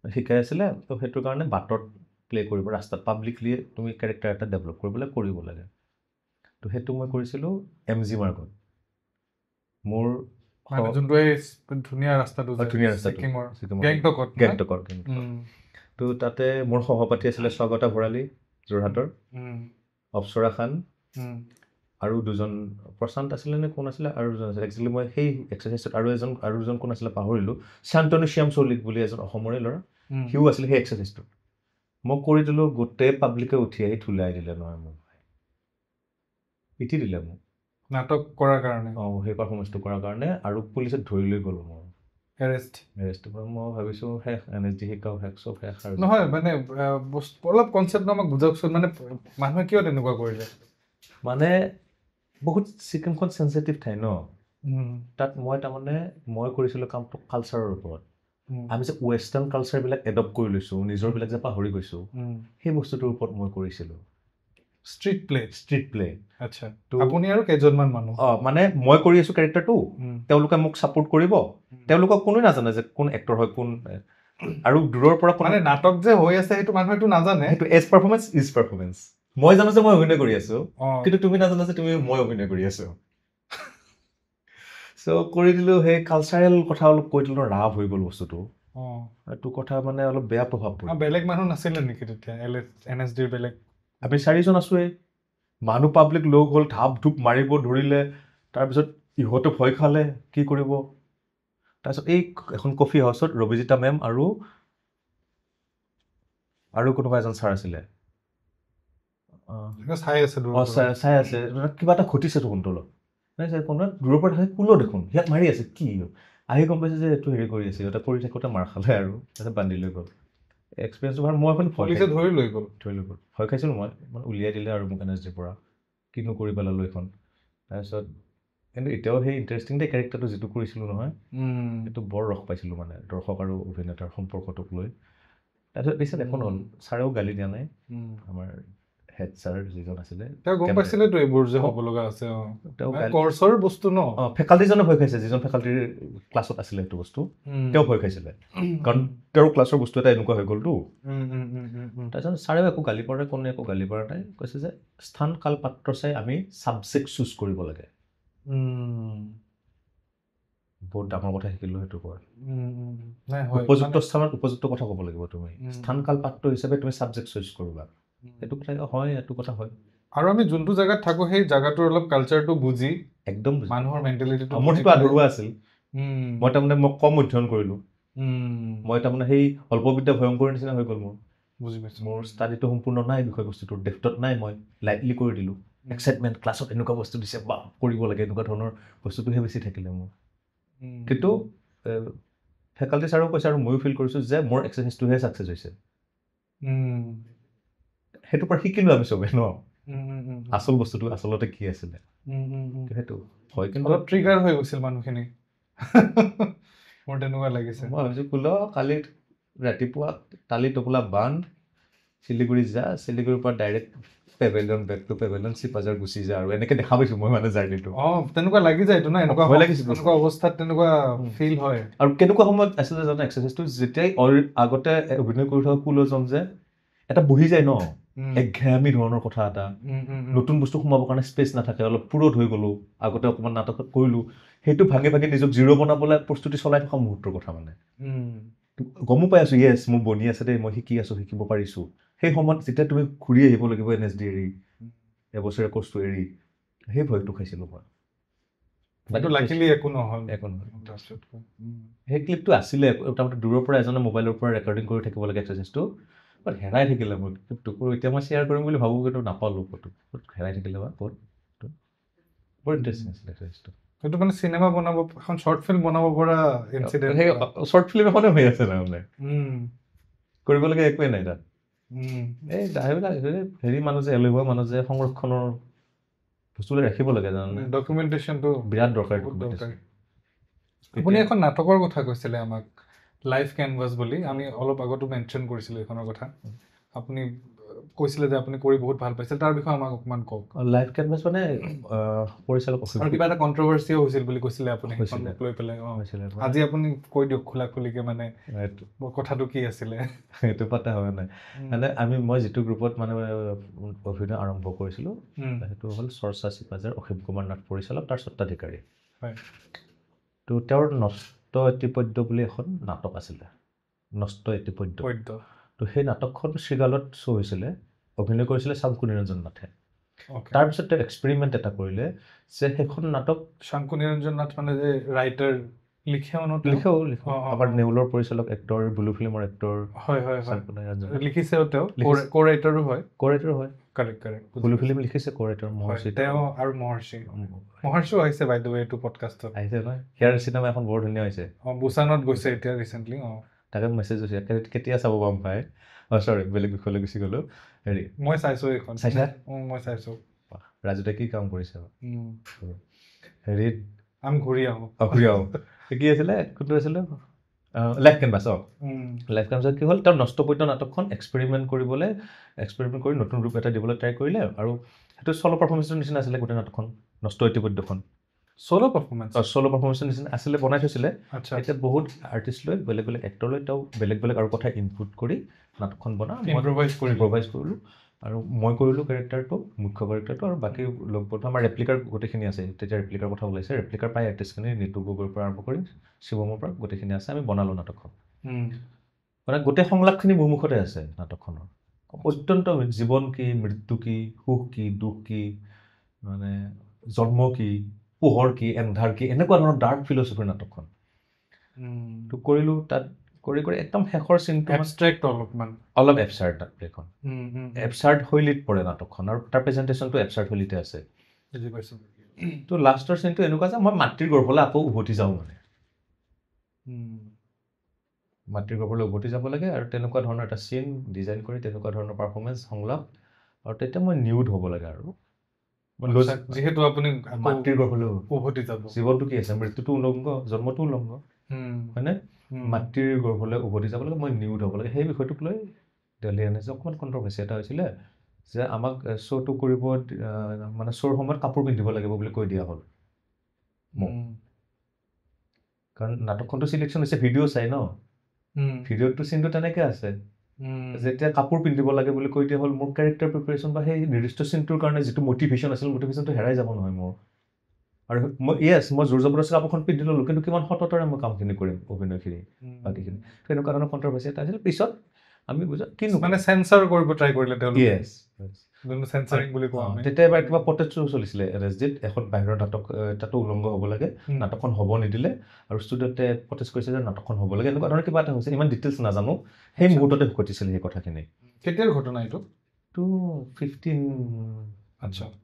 B: শিকাই আছিলে তো সেইটোৰ কাৰণে বাটত প্লে' কৰিব ৰাস্তাত পাব্লিকলি তুমি কেৰেক্টাৰ এটা ডেভেলপ কৰিবলৈ কৰিব লাগে তো সেইটো মই কৰিছিলোঁ MG মাৰ্গত মোৰ
A: যোনটো ধুনীয়া ৰাস্তাটো
B: গেংটকৰ তো তাতে মোৰ সহপাঠী আছিলে স্বাগতা ভৰালী যোৰহাটৰ অপ্সৰা খান আৰু দুজন প্ৰশান্ত আছিলে নে কোন আছিলে আৰু দুজন আছিলে একচুৱেলি মই সেই এক্সাৰচাইজত আৰু এজন কোন আছিলে পাহৰিলোঁ শান্তনু শ্যাম চৌলিক বুলি এজন অসমৰে ল'ৰা সিও আছিলে সেই এক্সাৰচাইজটোত মই কৰি দিলোঁ গোটেই পাব্লিকে উঠি আহি থুলাই দিলে নহয় মোক পিটি দিলে মোক
A: নাটক কৰাৰ কাৰণে
B: সেই পাৰফৰ্মেঞ্চটো কৰাৰ কাৰণে আৰু পুলিচে ধৰি লৈ গ'লো মোৰ
A: এৰেষ্ট
B: মই ভাবিছোঁ শেষ NSD শিকাও শেষ চব শেষ আৰু
A: নহয় মানে অলপ কনচেপ্টটো আমাক বুজাওকচোন মানে মানুহে কিয় তেনেকুৱা কৰিলে
B: মানে বহুত চিকেনখন চেঞ্চিটিভ ঠাই ন তাত মই তাৰমানে মই কৰিছিলোঁ কামটো কালচাৰৰ ওপৰত আমি যে ৱেষ্টাৰ্ণ কালচাৰবিলাক এডপ্ট কৰি লৈছোঁ নিজৰবিলাক যে পাহৰি গৈছোঁ সেই বস্তুটোৰ ওপৰত মই কৰিছিলোঁ
A: ষ্ট্ৰীট প্লে আচ্ছা আপুনি আৰু কেইজনমান মানুহ
B: মানে মই কৰি আছোঁ কেৰেক্টাৰটো তেওঁলোকে মোক ছাপোৰ্ট কৰিব তেওঁলোকক কোনোৱে নাজানে যে কোন এক্টৰ হয় কোন আৰু দূৰৰ পৰা
A: মানে নাটক যে হৈ আছে সেইটো মানুহেতো নাজানে
B: সেইটো এজ পাৰফৰ্মেঞ্চ ইজ পাৰফৰ্মেঞ্চ মই জানো যে মই অভিনয় কৰি আছো কিন্তু তুমি নাজানা যে তুমি মই অভিনয় কৰি আছো চ' কৰি দিলোঁ সেই কালচাৰেল কথা অলপ কৈ দিলোঁ ৰাভ হৈ গ'ল বস্তুটো এইটো কথা মানে অলপ বেয়া প্ৰভাৱ পৰিল
A: বেলেগ মানুহ নাছিলে নেকি তেতিয়া NSDৰ বেলেগ
B: আমি 4জন আছোঁৱেই মানুহ পাব্লিক লগ হ'ল ধাপ ধূপ মাৰিব ধৰিলে তাৰপিছত ইহঁতে ভয় খালে কি কৰিব তাৰপিছত এই এখন কফি হাউচত ৰবিজিতা মেম আৰু কোনোবা এজন ছাৰ আছিলে
A: চাই
B: আছে কিবা এটা ঘটিছেতো কোনটোলত কোনোবা দূৰৰ পৰা থাকে কোলো দেখোন ইয়াক মাৰি আছে কি আহি গম পাইছে যে এইটো হেৰি কৰি আছে সিহঁতে কৰি থাকোঁতে মাৰ খালে আৰু তাৰপিছত বান্ধি লৈ গ'ল এক্সপিৰিয়েঞ্চটো ভাল মই
A: ধৰি লৈ গ'ল
B: ভয় খাইছিলোঁ মই মানে উলিয়াই দিলে আৰু মোক NSDৰ পৰা কিনো কৰি পেলালোঁ এইখন তাৰপিছত কিন্তু এতিয়াও সেই ইণ্টাৰেষ্টিং দে কেৰেক্টাৰটো যিটো কৰিছিলোঁ নহয় সেইটো বৰ ৰস পাইছিলোঁ মানে দৰ্শক আৰু অভিনেতাৰ সম্পৰ্কটোক লৈ তাৰপিছত পিছত এখন হ'ল ছাৰেও গালি দিয়া নাই আমাৰ হেড ছাৰ যিজন আছিলে
A: তেওঁ গম পাইছিলেতো এইবোৰ যে হ'ব লগা আছে কৰ্চৰ বস্তু ন
B: ফেকাল্টিজনে ভয় খাইছে যিজন ফেকাল্টিৰ ক্লাছত আছিলে সেইটো বস্তু তেওঁ ভয় খাইছিলে কাৰণ তেওঁৰ ক্লাছৰ বস্তু এটা এনেকুৱা হৈ গ'লতো তাৰপিছত ছাৰেও একো গালি পৰা কোনে একো গালি পৰা নাই কৈছে যে স্থান কাল পাত্ৰ চাই আমি ছাবজেক্ট চুজ কৰিব লাগে বহুত ডাঙৰ কথা শিকিলোঁ সেইটোৰ পৰা উপযুক্ত স্থানত উপযুক্ত কথা ক'ব লাগিব তুমি স্থান কাল পাত্ৰ হিচাপে তুমি ছাবজেক্ট চুজ কৰিবা এইটো কথা হয় এইটো কথা হয়
A: আৰু আমি যোনটো জেগাত থাকোঁ সেই জেগাটোৰ অলপ কালচাৰটো বুজি
B: একদম
A: মানুহৰ মেণ্টেলিটিটো
B: মোৰ সেইটো আধৰুৱা আছিল মই তাৰমানে মই কম অধ্যয়ন কৰিলোঁ মই তাৰমানে সেই অল্পবিদ্যা ভয়ংকৰ নিচিনা হৈ গ'ল মোৰ
A: বুজি পাইছোঁ
B: মোৰ ষ্টাডিটো সম্পূৰ্ণ নাই বিষয়বস্তুটোৰ ডেফটত নাই মই লাইটলি কৰি দিলোঁ এক্সাইটমেণ্ট ক্লাছত এনেকুৱা বস্তু দিছে বা কৰিব লাগে এনেকুৱা ধৰণৰ বস্তুটোহে বেছি থাকিলে মোৰ কিন্তু ফেকাল্টি ছাৰেও কৈছে আৰু ময়ো ফিল কৰিছোঁ যে মোৰ এক্সাৰচাইজটোহে ছাকচেছ হৈছে সেইটোৰ পৰা শিকিলোঁ আমি চবেই ন আচল বস্তুটো আচলতে কি আছিলে সেইটো হয় কিন্তু
A: অলপ ট্ৰিগাৰ হৈ গৈছিল মানুহখিনি মোৰ তেনেকুৱা লাগিছে
B: মই ভাবিছোঁ বোলো কালি ৰাতিপুৱা টালি টোপোলা বান্ধ শিলিগুৰি যা শিলিগুৰিৰ পৰা direct pavilion back to pavilion Sipajhar গুচি যা আৰু এনেকৈ দেখা পাইছোঁ মই মানে জাৰ্ণিটো
A: তেনেকুৱা লাগি যায় এইটো ন এনেকুৱা
B: ভয় লাগিছিল
A: এনেকুৱা অৱস্থাত তেনেকুৱা ফিল হয়
B: আৰু কেনেকুৱা সময়ত আছিলে জানো এক্সাৰচাইজটো যেতিয়াই আগতে অভিনয় কৰি থকা কুলজন যে এটা বহি যায় ন একঘেয়ামী ধৰণৰ কথা এটা নতুন বস্তু সোমাবৰ কাৰণে স্পেচ নাথাকে অলপ পুৰঠ হৈ গ'লোঁ আগতে অকণমান নাটকত কৰিলোঁ সেইটো ভাঙি ভাঙি নিজক জিৰ' বনাবলৈ প্ৰস্তুতি চলাই থকা মুহূৰ্তৰ কথা মানে গমো পাই আছোঁ য়েছ মোৰ বনি আছে দেই মই শিকি আছোঁ শিকিব পাৰিছোঁ সেই সময়ত যেতিয়া তুমি ঘূৰি আহিব লাগিব NSD এৰি এবছৰীয়া কোৰ্চটো এৰি সেই ভয়টো খাইছিলোঁ মই সেই ক্লিপটো আছিলে তাৰমানে দূৰৰ পৰা এজনে মোবাইলৰ পৰা ৰেকৰ্ডিং কৰি থাকিব লাগে এক্সাৰচাইজটো বাট হেৰাই থাকিলে মোৰ ক্লিপটো এতিয়া মই শ্বেয়াৰ কৰিম বুলি ভাবোঁ কিন্তু নাপালোঁ ক'তো হেৰাই থাকিলে বা ক'ত বৰ ইণ্টাৰেষ্টিং আছিলে এক্সাৰচাইজটো
A: সেইটো মানে চিনেমা বনাব এখন শ্বৰ্ট ফিল্ম বনাব পৰা ইনচিডেণ্ট
B: সেই শ্বৰ্ট ফিল্ম এখনে হৈ আছে তাৰমানে কৰিবলগীয়া একোৱেই নাই তাত এই সেইবিলাক হেৰি মানুহ যে এলেহুৱা মানুহ যে সংৰক্ষণৰ বস্তুবিলাক ৰাখিব লাগে জানানে
A: ডকুমেণ্টেশ্যনটো
B: বিৰাট দৰকাৰী
A: আপুনি এখন নাটকৰ কথা কৈছিলে আমাক লাইফ কেনভাছ বুলি আমি অলপ আগতো মেনশ্যন কৰিছিলোঁ এইখনৰ কথা আপুনি কৈছিলে যে আপুনি কৰি বহুত ভাল পাইছিল তাৰ বিষয়ে আমাক অকণমান কওক
B: লাইফ কেনভাছ মানে পৰিচালক
A: আৰু কিবা এটা কণ্ট্ৰভাৰ্চিও হৈছিল বুলি কৈছিলে আপুনি লৈ পেলাই আজি আপুনি কৈ দিয়ক খোলা খুলিকে মানে কথাটো কি আছিলে
B: সেইটো পাতা হোৱা নাই মানে মই যিটো গ্ৰুপত মানে অভিনয় আৰম্ভ কৰিছিলোঁ সেইটো হ'ল চৰ্চা চিপাজাৰ অসীম কুমাৰ নাথ পৰিচালক তাৰ স্বত্বাধিকাৰী তো তেওঁৰ নষ্ট এটিপদ্য বুলি এখন নাটক আছিলে নষ্ট এটিপদ্য তো সেই নাটকখন শ্ৰীগালত শ্ব' হৈছিলে অভিনয় কৰিছিলে শাংকু নিৰঞ্জন নাথে তাৰপিছত তেওঁ এক্সপেৰিমেণ্ট এটা কৰিলে যে সেইখন নাটক
A: শাংকু নিৰঞ্জন নাথ মানে যে ৰাইটাৰ লিখেও
B: আমাৰ নেউলৰ পৰিচালক এক্টৰ ব্লু ফিল্মৰ এক্টৰ
A: লিখিছেও তেওঁ কো ৰাইটাৰো হয় কাৰেক্ট
B: ব্লু ফিল্ম লিখিছে কো ৰাইটাৰ মহৰ্ষি
A: তেওঁ আৰু মহৰ্ষিও আহিছে বাই দ্য ৱে এইটো পডকাষ্টত
B: আহিছে নহয় সেয়াৰ চিনেমা এখন বৰ ধুনীয়া হৈছে
A: বুছানত গৈছে এতিয়া ৰিচেণ্টলি
B: তাকে মেছেজ হৈছে কেতিয়া চাব পাম পাই চৰি বেলেগ বিষয়লৈ গুচি গ'লো হেৰি
A: মই চাইছোঁ এইখন
B: চাইছা
A: মই চাইছোঁ
B: ৰাজুতে কি কাম কৰিছে হেৰিত
A: আমি ঘূৰি আহোঁ
B: কি আছিলে কোনটো আছিলে লাইফ কেনভাছ লাইফ কেনভাছত কি হ'ল তেওঁৰ নষ্টপদ্য নাটকখন এক্সপেৰিমেণ্ট কৰি নতুন ৰূপ এটা দিবলৈ ট্ৰাই কৰিলে আৰু সেইটো চ'ল' পাৰফৰ্মেঞ্চৰ নিচিনা আছিলে গোটেই নাটকখন নষ্ট এটিপদ্যখন
A: চ'ল' পাৰফৰ্মেঞ্চৰ
B: নিচিনা আছিলে বনাই থৈছিলে এতিয়া বহুত আৰ্টিষ্ট লৈ বেলেগ বেলেগ এক্টৰ লৈ তেওঁ বেলেগ বেলেগ আৰু কথা ইনপুট কৰি নাটকখন
A: ইম্প্ৰভাইজ
B: কৰিলোঁ আৰু মই কৰিলোঁ কেৰেক্টাৰটো মুখ্য কেৰেক্টাৰটো আৰু বাকী লগতো আমাৰ ৰেপ্লিকাৰ গোটেইখিনি আছে তেতিয়া ৰেপ্লিকাৰ কথা ওলাইছে ৰেপ্লিকাৰ প্ৰায় আৰ্টিষ্টখিনি নিতু গগৈৰ পৰা আৰম্ভ কৰি শিৱমৰ পৰা গোটেইখিনি আছে আমি বনালোঁ নাটকখন মানে গোটেই সংলাপখিনি মোৰ মুখতে আছে নাটকখনৰ অত্যন্ত জীৱন কি মৃত্যু কি সুখ কি দুখ কি মানে জন্ম কি পোহৰ কি এন্ধাৰ কি এনেকুৱা ধৰণৰ ডাৰ্ক ফিলচফিৰ নাটকখন তো কৰিলোঁ তাত কৰি একদম শেষৰ চিনটো অলপ এবচাৰ্ড এইখন এবচাৰ্ড শৈলীত পৰে নাটকখন আৰু তাৰ প্ৰেজেণ্টেশ্যনটো এবচাৰ্ড শৈলীতে আছে তো লাষ্টৰ চিনটো এনেকুৱা যে মই মাতৃৰ গৰ্ভলৈ আকৌ উভতি যাওঁ মানে মাতৃৰ গৰ্ভলৈ উভতি যাব লাগে আৰু তেনেকুৱা ধৰণৰ এটা চিন ডিজাইন কৰি তেনেকুৱা ধৰণৰ পাৰফৰ্মেঞ্চ সংলাপ আৰু তেতিয়া মই নিউড হ'ব লাগে আৰু
A: যিহেতু আপুনি
B: মাতৃৰ গৰ্ভলৈ
A: উভতি যাব
B: জীৱনটো কি আছে মৃত্যুটো উলংঘ জন্মটো উলংঘ হয়নে মাতৃৰ গৰ্ভলৈ উভতি যাব লাগে মই নিউড হ'ব লাগে সেই বিষয়টোক লৈ দিল্লী এনএছে অকণমান কণ্ট্ৰভাৰ্চি এটা হৈছিলে যে আমাক শ্ব'টো কৰিব মানে শ্ব'ৰ সময়ত কাপোৰ পিন্ধিব লাগিব বুলি কৈ দিয়া হ'ল মোক কাৰণ নাটকখনটো চিলেকশ্যন হৈছে ভিডিঅ' চাই ন ভিডিঅ'টো চিনটো তেনেকৈ আছে যেতিয়া কাপোৰ পিন্ধিব লাগে বুলি কৈ দিয়া হ'ল মোৰ কেৰেক্টাৰ প্ৰিপেৰেশ্যন বা সেই নিৰ্দিষ্ট চিনটোৰ কাৰণে যিটো মটিভেশ্যন আছিল মটিভেশ্যনটো হেৰাই যাব নহয় মোৰ আৰু মই জোৰ জবৰদস্তি কাপোৰখন পিন্ধি ল'লোঁ কিন্তু কিমান সততাৰে মই কামখিনি কৰিম অভিনয়খিনি বাকীখিনি তেনেকুৱা ধৰণৰ কণ্ট্ৰভাৰ্চি এটা আছিল পিছত আমি বুজা কি
A: মানে চেঞ্চাৰ কৰিব ট্ৰাই কৰিলে তেওঁলোকে
B: তেতিয়া এবাৰ কিবা প্ৰটেষ্ট চলিছিলে এনএছডিত এখন বাহিৰৰ নাটক তাতো উলংঘ হ'ব লাগে নাটকখন হ'ব নিদিলে আৰু ষ্টুডিঅ'তে প্ৰটেষ্ট কৰিছে যে নাটকখন হ'ব লাগে এনেকুৱা ধৰণৰ কিবা এটা হৈছে ইমান ডিটেইলছ নাজানো সেই মুহূৰ্ততে ঘটিছিলে সেই কথাখিনি
A: কেতিয়াৰ ঘটনা এইটো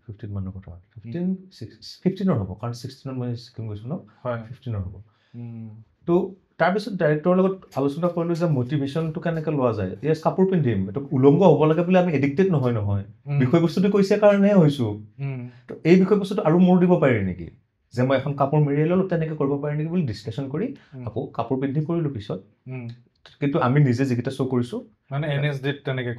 B: 15 মানৰ কথা 15 হ'ব কাৰণ 16 মই ছিকিম গৈছোঁ ন 15 হ'ব তো তাৰপিছত ডাইৰেক্টৰৰ লগত আলোচনা কৰিলোঁ যে মটিভেশ্যনটো কেনেকৈ লোৱা যায় ইয়েছ কাপোৰ পিন্ধিম এইটো উলংঘ হ'ব লাগে বুলি আমি এডিক্টেড নহয় বিষয়বস্তুটো কৈছে কাৰণেহে হৈছোঁ তো এই বিষয়বস্তুটো আৰু মোৰ দিব পাৰি নেকি যে মই এখন কাপোৰ মেৰিয়াই ল'লোঁ তেনেকৈ কৰিব পাৰি নেকি বুলি ডিছকাশ্যন কৰি আকৌ কাপোৰ পিন্ধি কৰিলোঁ পিছত কিন্তু আমি নিজে যিকেইটা শ্ব' কৰিছোঁ
A: মানে এনএছডিত তেনেকৈ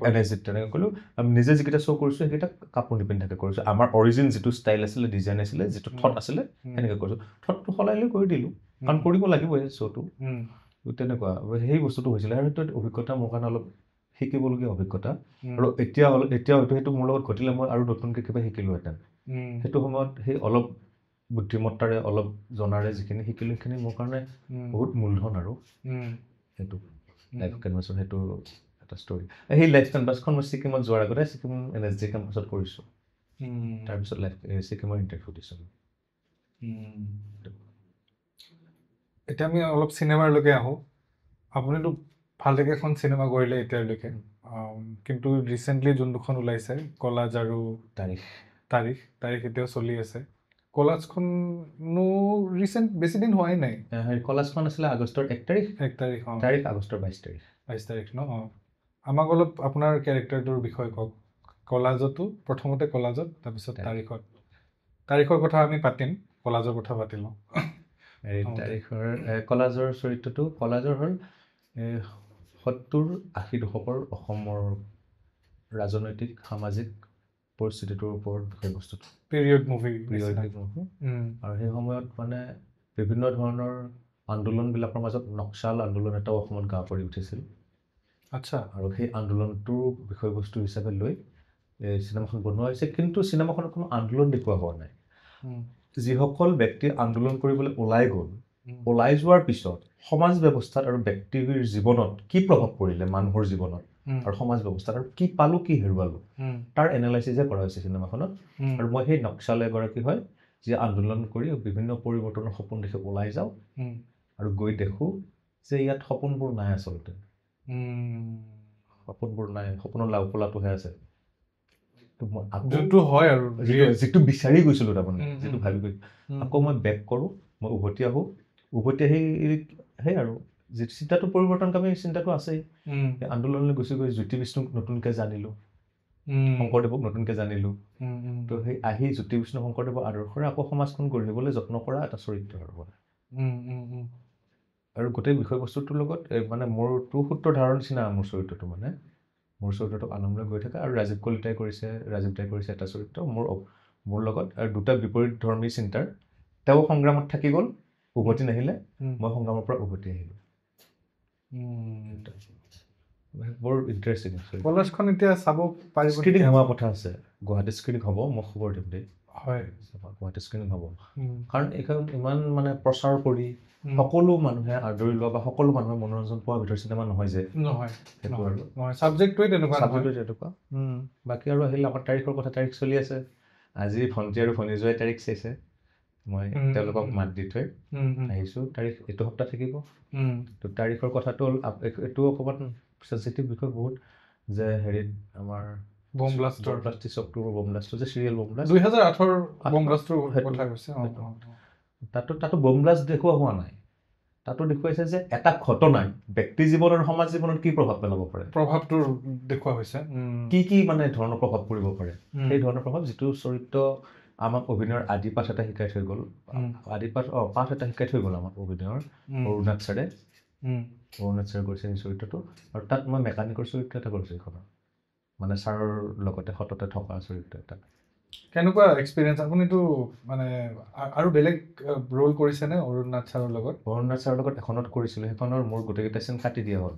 B: ক'লোঁ আমি নিজে যিকেইটা শ্ব' কৰিছোঁ সেইকেইটা কাপোৰ নিপিন্ধাকৈ কৰিছোঁ আমাৰ অৰিজিন যিটো ষ্টাইল আছিলে ডিজাইন আছিলে যিটো থট আছিলে সেনেকৈ কৰিছোঁ থটটো সলাই লৈ কৰি দিলোঁ কাৰণ কৰিব লাগিবই শ্ব'টো তেনেকুৱা সেই বস্তুটো হৈছিলে আৰু সেইটো অভিজ্ঞতা মোৰ কাৰণে অলপ শিকিবলগীয়া অভিজ্ঞতা আৰু এতিয়া হয়তো সেইটো মোৰ লগত ঘটিলে মই আৰু নতুনকৈ কিবা শিকিলোহেঁতেন সেইটো সময়ত সেই অলপ বুদ্ধিমত্তাৰে অলপ জনাৰে যিখিনি শিকিলোঁ সেইখিনি মোৰ কাৰণে বহুত মূলধন আৰু সেইটো লাইফ কেনভাছৰ সেইটো এটা ষ্টৰি সেই লাইফ কেনভাছখন মই ছিকিমত যোৱাৰ আগতে ছিকিম এনএছডি কেম্পাছত কৰিছোঁ তাৰপিছত ছিকিমৰ ইণ্টাৰভিউ দিছোঁ
A: এতিয়া আমি অলপ চিনেমাৰলৈকে আহোঁ আপুনিতো ভালকৈ এখন চিনেমা কৰিলে এতিয়ালৈকে কিন্তু ৰিচেণ্টলি যোন দুখন ওলাইছে কলাজ আৰু তাৰিখ এতিয়াও চলি আছে কলাজখনো ৰিচেণ্ট বেছি দিন হোৱাই নাই
B: কলাজখন আছিলে আগষ্টৰ 1 তাৰিখ আগষ্টৰ 22
A: তাৰিখ ন আমাক অলপ আপোনাৰ কেৰেক্টাৰটোৰ বিষয়ে কওক কলাজতো প্ৰথমতে কলাজত তাৰপিছত তাৰিখত তাৰিখৰ কথা আমি পাতিম, কলাজৰ কথা পাতি লওঁ।
B: তাৰিখৰ কলাজৰ চৰিত্ৰটো কলাজৰ হ'ল 70-80 দশকৰ অসমৰ ৰাজনৈতিক সামাজিক পৰিস্থিতিটোৰ ওপৰত বিষয়বস্তুটো
A: পিৰিয়ড মুভি।
B: আৰু সেই সময়ত মানে বিভিন্ন ধৰণৰ আন্দোলনবিলাকৰ মাজত নক্সাল আন্দোলন এটাও অসমত গা কৰি উঠিছিল।
A: আচ্ছা।
B: আৰু সেই আন্দোলনটোৰ বিষয়বস্তু হিচাপে লৈ এই চিনেমাখন বনোৱা হৈছে, কিন্তু চিনেমাখনত কোনো আন্দোলন দেখুওৱা হোৱা নাই। যিসকল ব্যক্তি আন্দোলন কৰিবলৈ ওলাই গ'ল, ওলাই যোৱাৰ পিছত সমাজ ব্যৱস্থাত আৰু ব্যক্তিৰ জীৱনত কি প্ৰভাৱ পৰিলে, মানুহৰ জীৱনত আৰু সমাজ ব্যৱস্থাত, আৰু কি পালোঁ কি হেৰুৱালোঁ, তাৰ এনালাইচিছে কৰা হৈছে চিনেমাখনত। আৰু মই সেই নক্সাল এগৰাকী হয় যি আন্দোলন কৰি বিভিন্ন পৰিৱৰ্তনৰ সপোন দেখি ওলাই যাওঁ আৰু গৈ দেখোঁ যে ইয়াত সপোনবোৰ নাই, আচলতে সপোনবোৰ নাই, সপোনৰ লাওকলাটোহে আছে।
A: যোনটো হয় আৰু
B: যিটো বিচাৰি গৈছিলোঁ, তাৰমানে যিটো ভাবি গৈছোঁ, আকৌ মই বেক কৰোঁ, মই উভতি আহোঁ, উভতি আহি সেই আৰু যিটো চিন্তাটো পৰিৱৰ্তনকামী চিন্তাটো আছেই। আন্দোলনলৈ গুচি গৈ জ্যোতি বিষ্ণুক নতুনকৈ জানিলোঁ, শংকৰদেৱক নতুনকৈ জানিলোঁ। তো সেই আহি জ্যোতি বিষ্ণু শংকৰদেৱৰ আদৰ্শৰে আকৌ সমাজখন গঢ়িবলৈ যত্ন কৰা এটা চৰিত্ৰ আৰু গোটেই বিষয়বস্তুটোৰ লগত মানে মোৰটো সূত্ৰধাৰৰ নিচিনা মোৰ চৰিত্ৰটো, মানে মোৰ চৰিত্ৰটোক আনন্দলৈ গৈ থাকে। আৰু ৰাজীৱ দাই কৰিছে এটা চৰিত্ৰ মোৰ লগত, আৰু দুটা বিপৰীত ধৰ্মী চিন্তাৰ। তেওঁ সংগ্ৰামত থাকি গ'ল, উভতি নাহিলে, মই সংগ্ৰামৰ পৰা উভতি আহিলোঁ। বৰ ইণ্টাৰেষ্টিং।
A: কলেজখন এতিয়া চাব পাৰিব?
B: স্ক্ৰিনিং হোৱা কথা আছে, গুৱাহাটী স্ক্ৰিনিং হ'ব, মই খবৰ দিম দেই।
A: হয়,
B: গুৱাহাটী স্ক্ৰিনিং হ'ব, কাৰণ এইখন ইমান মানে প্ৰচাৰ কৰি সকলো মানুহে আদৰি লোৱা বা সকলো মানুহে মনোৰঞ্জন পোৱাৰ ভিতৰত চিনেমা নহয় যে, সেইটো আৰু
A: ছাবজেক্টটোৱে তেনেকুৱা।
B: বাকী আৰু আহিলে আমাৰ তাৰিখৰ কথা, তাৰিখ চলি আছে। আজি ভণ্টি আৰু ভনীজোৱাই তাৰিখ চাইছে, মই তেওঁলোকক মাত দি থৈ আহিছোঁ। তাৰিখ এইটো সপ্তাহ থাকিব। তো তাৰিখৰ কথাটো হ'ল এইটো অকণমান চেঞ্চিটিভ বিষয় বহুত, যে হেৰিত আমাৰ
A: বম ব্লাষ্টৰ
B: 30 অক্টোবৰ বম ব্লাষ্টৰ যে চিৰিয়েল বম ব্লাষ্ট
A: 2008 বম ব্লাষ্টৰ কথা কৈছে।
B: তাতো বম ব্লাষ্ট দেখুওৱা হোৱা নাই, তাতো দেখুৱাইছে যে এটা ঘটনাই ব্যক্তি জীৱন আৰু সমাজ জীৱনত কি প্ৰভাৱ পেলাব পাৰে,
A: প্ৰভাৱটো দেখুওৱা হৈছে,
B: কি মানে ধৰণৰ প্ৰভাৱ পৰিব পাৰে। সেই ধৰণৰ প্ৰভাৱ, যিটো চৰিত্ৰ আমাক অভিনয়ৰ আদি পাঠ এটা শিকাই থৈ গ'ল, পাঠ এটা শিকাই থৈ গ'ল আমাক অভিনয়ৰ অৰুণাথ ছাৰে কৰিছে সেই চৰিত্ৰটো। আৰু তাত মই মেকানিকৰ চৰিত্ৰ এটা কৰিছোঁ এইখনৰ, মানে ছাৰৰ লগতে সততে থকা চৰিত্ৰ এটা।
A: কেনেকুৱা এক্সপিৰিয়েঞ্চ? আপুনিতো মানে আৰু বেলেগ ৰোল কৰিছেনে অৰুণাথ ছাৰৰ লগত?
B: অৰুণাথ ছাৰৰ লগত এখনত কৰিছিলোঁ, সেইখনৰ মোৰ গোটেইকেইটা চিন কাটি দিয়া হ'ল।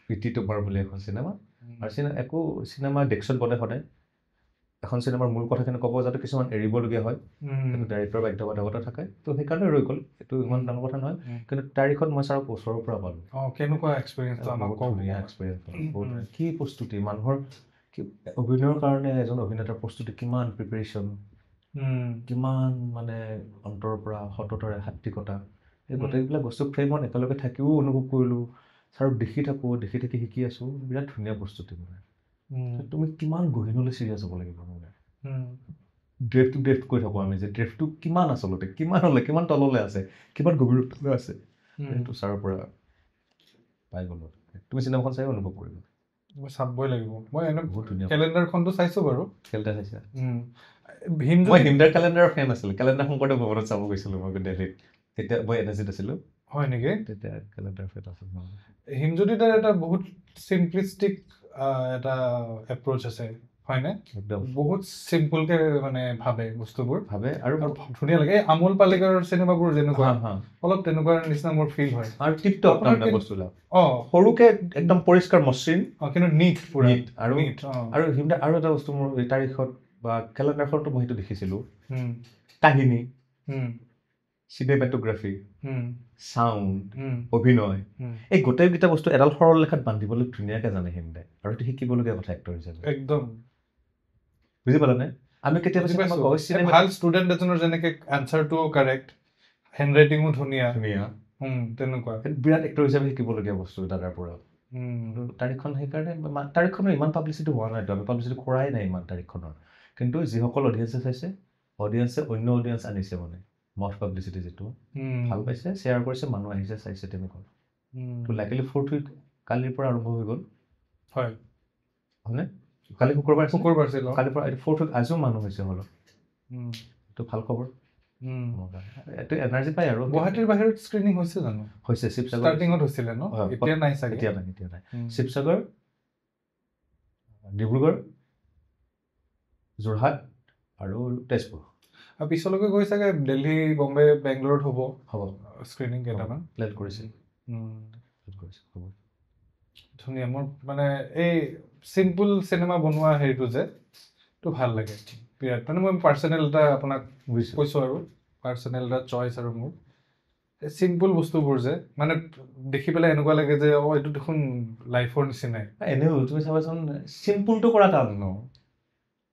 B: পিটি টোপাৰ বুলি এখন চিনেমা, আৰু একো চিনেমা ডেস্কত বনে সদায় এখন চিনেমাৰ মূল কথাখিনি ক'ব যাতে কিছুমান এৰিবলগীয়া হয়, কিন্তু ডাইৰেক্টৰ বাধ্যবাধকতা থাকে, তো সেইকাৰণে ৰৈ গ'ল। এইটো ইমান ডাঙৰ কথা নহয়, কিন্তু তাৰিখত মই ছাৰক ওচৰৰ পৰা পালোঁ।
A: কেনেকুৱা এক্সপিৰিয়েঞ্চ?
B: বহুত ধুনীয়া এক্সপিৰিয়েঞ্চ, বহুত কি প্ৰস্তুতি মানুহৰ, অভিনয়ৰ কাৰণে এজন অভিনেতাৰ প্ৰস্তুতি কিমান, প্ৰিপেৰেশ্যন কিমান, মানে অন্তৰৰ পৰা সততাৰে সাত্বিকতা, এই গোটেইবিলাক বস্তু ফ্ৰেমত একেলগে থাকিও অনুভৱ কৰিলোঁ। ছাৰক দেখি থাকি শিকি আছোঁ, বিৰাট ধুনীয়া প্ৰস্তুতি। মানে তুমি কিমান গহীনলৈ চিৰিয়াছ হ'ব লাগিব, মানে ড্ৰেফ্ট কৈ থাকোঁ আমি, যে ড্ৰেফ্টটো কিমান আচলতে, কিমান তললৈ আছে, কিমান গভীৰতালৈ আছে, সেইটো ছাৰৰ পৰা পাই গ'লোঁ। তুমি চিনেমাখন চাই অনুভৱ কৰিবা।
A: মই চাবই লাগিব। মই এনে বহুত ধুনীয়া কেলেণ্ডাৰখনটো চাইছোঁ বাৰু।
B: কেলেণ্ডাৰ চাইছা? মই হিমদাৰ কেলেণ্ডাৰৰ ফেন আছিলোঁ। কেলেণ্ডাৰ শংকৰদেৱ ভৱনত চাব গৈছিলোঁ মই দিল্লীত, তেতিয়া মই এনাৰ্জিত আছিলোঁ।
A: হয় নেকি?
B: তেতিয়া কেলেণ্ডাৰ ফেন আছিলোঁ।
A: হিমজ্যোতিৰ এটা বহুত চিম্পলিষ্টিক এটা এপ্ৰ'চ আছে, হয়নে? একদম বহুত চিম্পলকে মানে ভাবে বস্তুবোৰ, আৰু ধুনীয়া লাগে। এই আমোল পালেকাৰৰ চিনেমাবোৰ যেনেকুৱা, অলপ তেনেকুৱা নিচিনা মোৰ ফিল হয়।
B: আৰু টিপটপ তাৰমানে বস্তুবিলাক সৰুকে একদম পৰিষ্কাৰ মসৃণ, কিন্তু
A: নিট পুৰা।
B: আৰু হিমদাৰ আৰু এটা বস্তু মোৰ এই তাৰিখত বা কেলেণ্ডাৰখনতো মই সেইটো দেখিছিলোঁ, কাহিনী, চিনেমেটোগ্ৰাফী, চাউণ্ড, অভিনয়, এই গোটেইকেইটা বস্তু এডাল সৰল লেখাত বান্ধিবলৈ ধুনীয়াকৈ জানে হিমদাই, আৰু সেইটো শিকিবলগীয়া কথা এক্টৰ হিচাপে।
A: একদম
B: বুজি পালানে? আমি কেতিয়াবা
A: ভাল ষ্টুডেণ্ট এজনৰ যেনেকে এনচাৰটোও কাৰেক্ট, হেণ্ডৰাইটিঙো ধুনীয়া, তেনেকুৱা
B: বিৰাট এক্টৰ হিচাপে শিকিবলগীয়া বস্তু দাদাৰ পৰা। তাৰিখখন সেইকাৰণে, তাৰিখখনৰ ইমান পাব্লিচিটি হোৱা নাইতো, আমি পাব্লিচিটি কৰাই নাই ইমান তাৰিখখনৰ, কিন্তু যিসকল অডিয়েঞ্চে চাইছে, অডিয়েঞ্চে অন্য অডিয়েঞ্চ আনিছে, মানে মথ পাব্লিচিটি যিটো ভাল পাইছে, শ্বেয়াৰ কৰিছে, মানুহ আহিছে, চাইছে, তেনেকুৱা। তো লাকিলি 4th উইক কালিৰ পৰা আৰম্ভ হৈ গ'ল। হয়নে? কালি শুক্ৰবাৰ আছিল, কালিৰ পৰা 4th উইক আজিও মানুহ হৈছে হলত। এইটো ভাল খবৰ এইটো এনাৰ্জি পায় আৰু
A: গুৱাহাটীৰ বাহিৰত স্ক্ৰিনিং হৈছে জানো
B: হৈছে শিৱসাগৰ
A: ষ্টাৰ্টিঙত হৈছিলে ন এতিয়া নাই চাগে
B: এতিয়া নাই শিৱসাগৰ ডিব্ৰুগড় যোৰহাট আৰু তেজপুৰ
A: আৰু পিছলৈকে গৈ চাগে দিল্লী বম্বে বেংগলোৰত হ'ব স্ক্ৰিনিং কেইটামান
B: প্লেন কৰিছিল
A: ধুনীয়া মোৰ মানে এই চিম্পল চিনেমা বনোৱা হেৰিটো যে টো ভাল লাগে বিৰাট মানে মই পাৰ্চনেল এটা আপোনাক কৈছোঁ আৰু পাৰ্চনেল এটা চইচ আৰু মোৰ চিম্পল বস্তুবোৰ যে মানে দেখি পেলাই এনেকুৱা লাগে যে এইটো দেখোন লাইফৰ নিচিনাই
B: এনেও তুমি চাবাচোন চিম্পলটো কৰা টান ন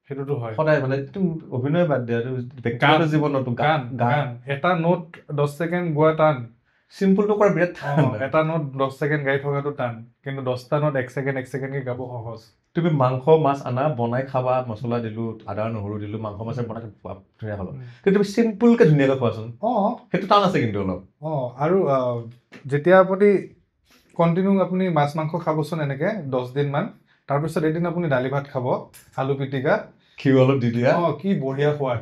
A: সেইটোতো হয়
B: সদায় মানে তুমি অভিনয় বাদ দিয়া ব্যক্তিগত জীৱনতো
A: গান এটা নোট 10 ছেকেণ্ড গোৱা টান
B: চিম্পলটো কৰা বিৰাট
A: এটা নোট 10 ছেকেণ্ড গাই থকাটো টান কিন্তু 10টা নোট 1 ছেকেণ্ডকে গাব সহজ
B: তুমি মাংস মাছ আনা বনাই খাবা মছলা দিলো আদা নহৰু দিলো মাংস মাছে বনাই ধুনীয়া হ'ল কিন্তু তুমি চিম্পলকে ধুনীয়াকৈ খোৱাচোন সেইটো টান আছে কিন্তু অলপ
A: আৰু যেতিয়া আপুনি কণ্টিনিউ আপুনি মাছ মাংস খাবচোন এনেকে 10 দিনমান তাৰপিছত এদিন আপুনি দালি ভাত খাব আলু পিটিকা
B: ঘিউ অলপ দি দিয়া
A: কি বঢ়িয়া সোৱাদ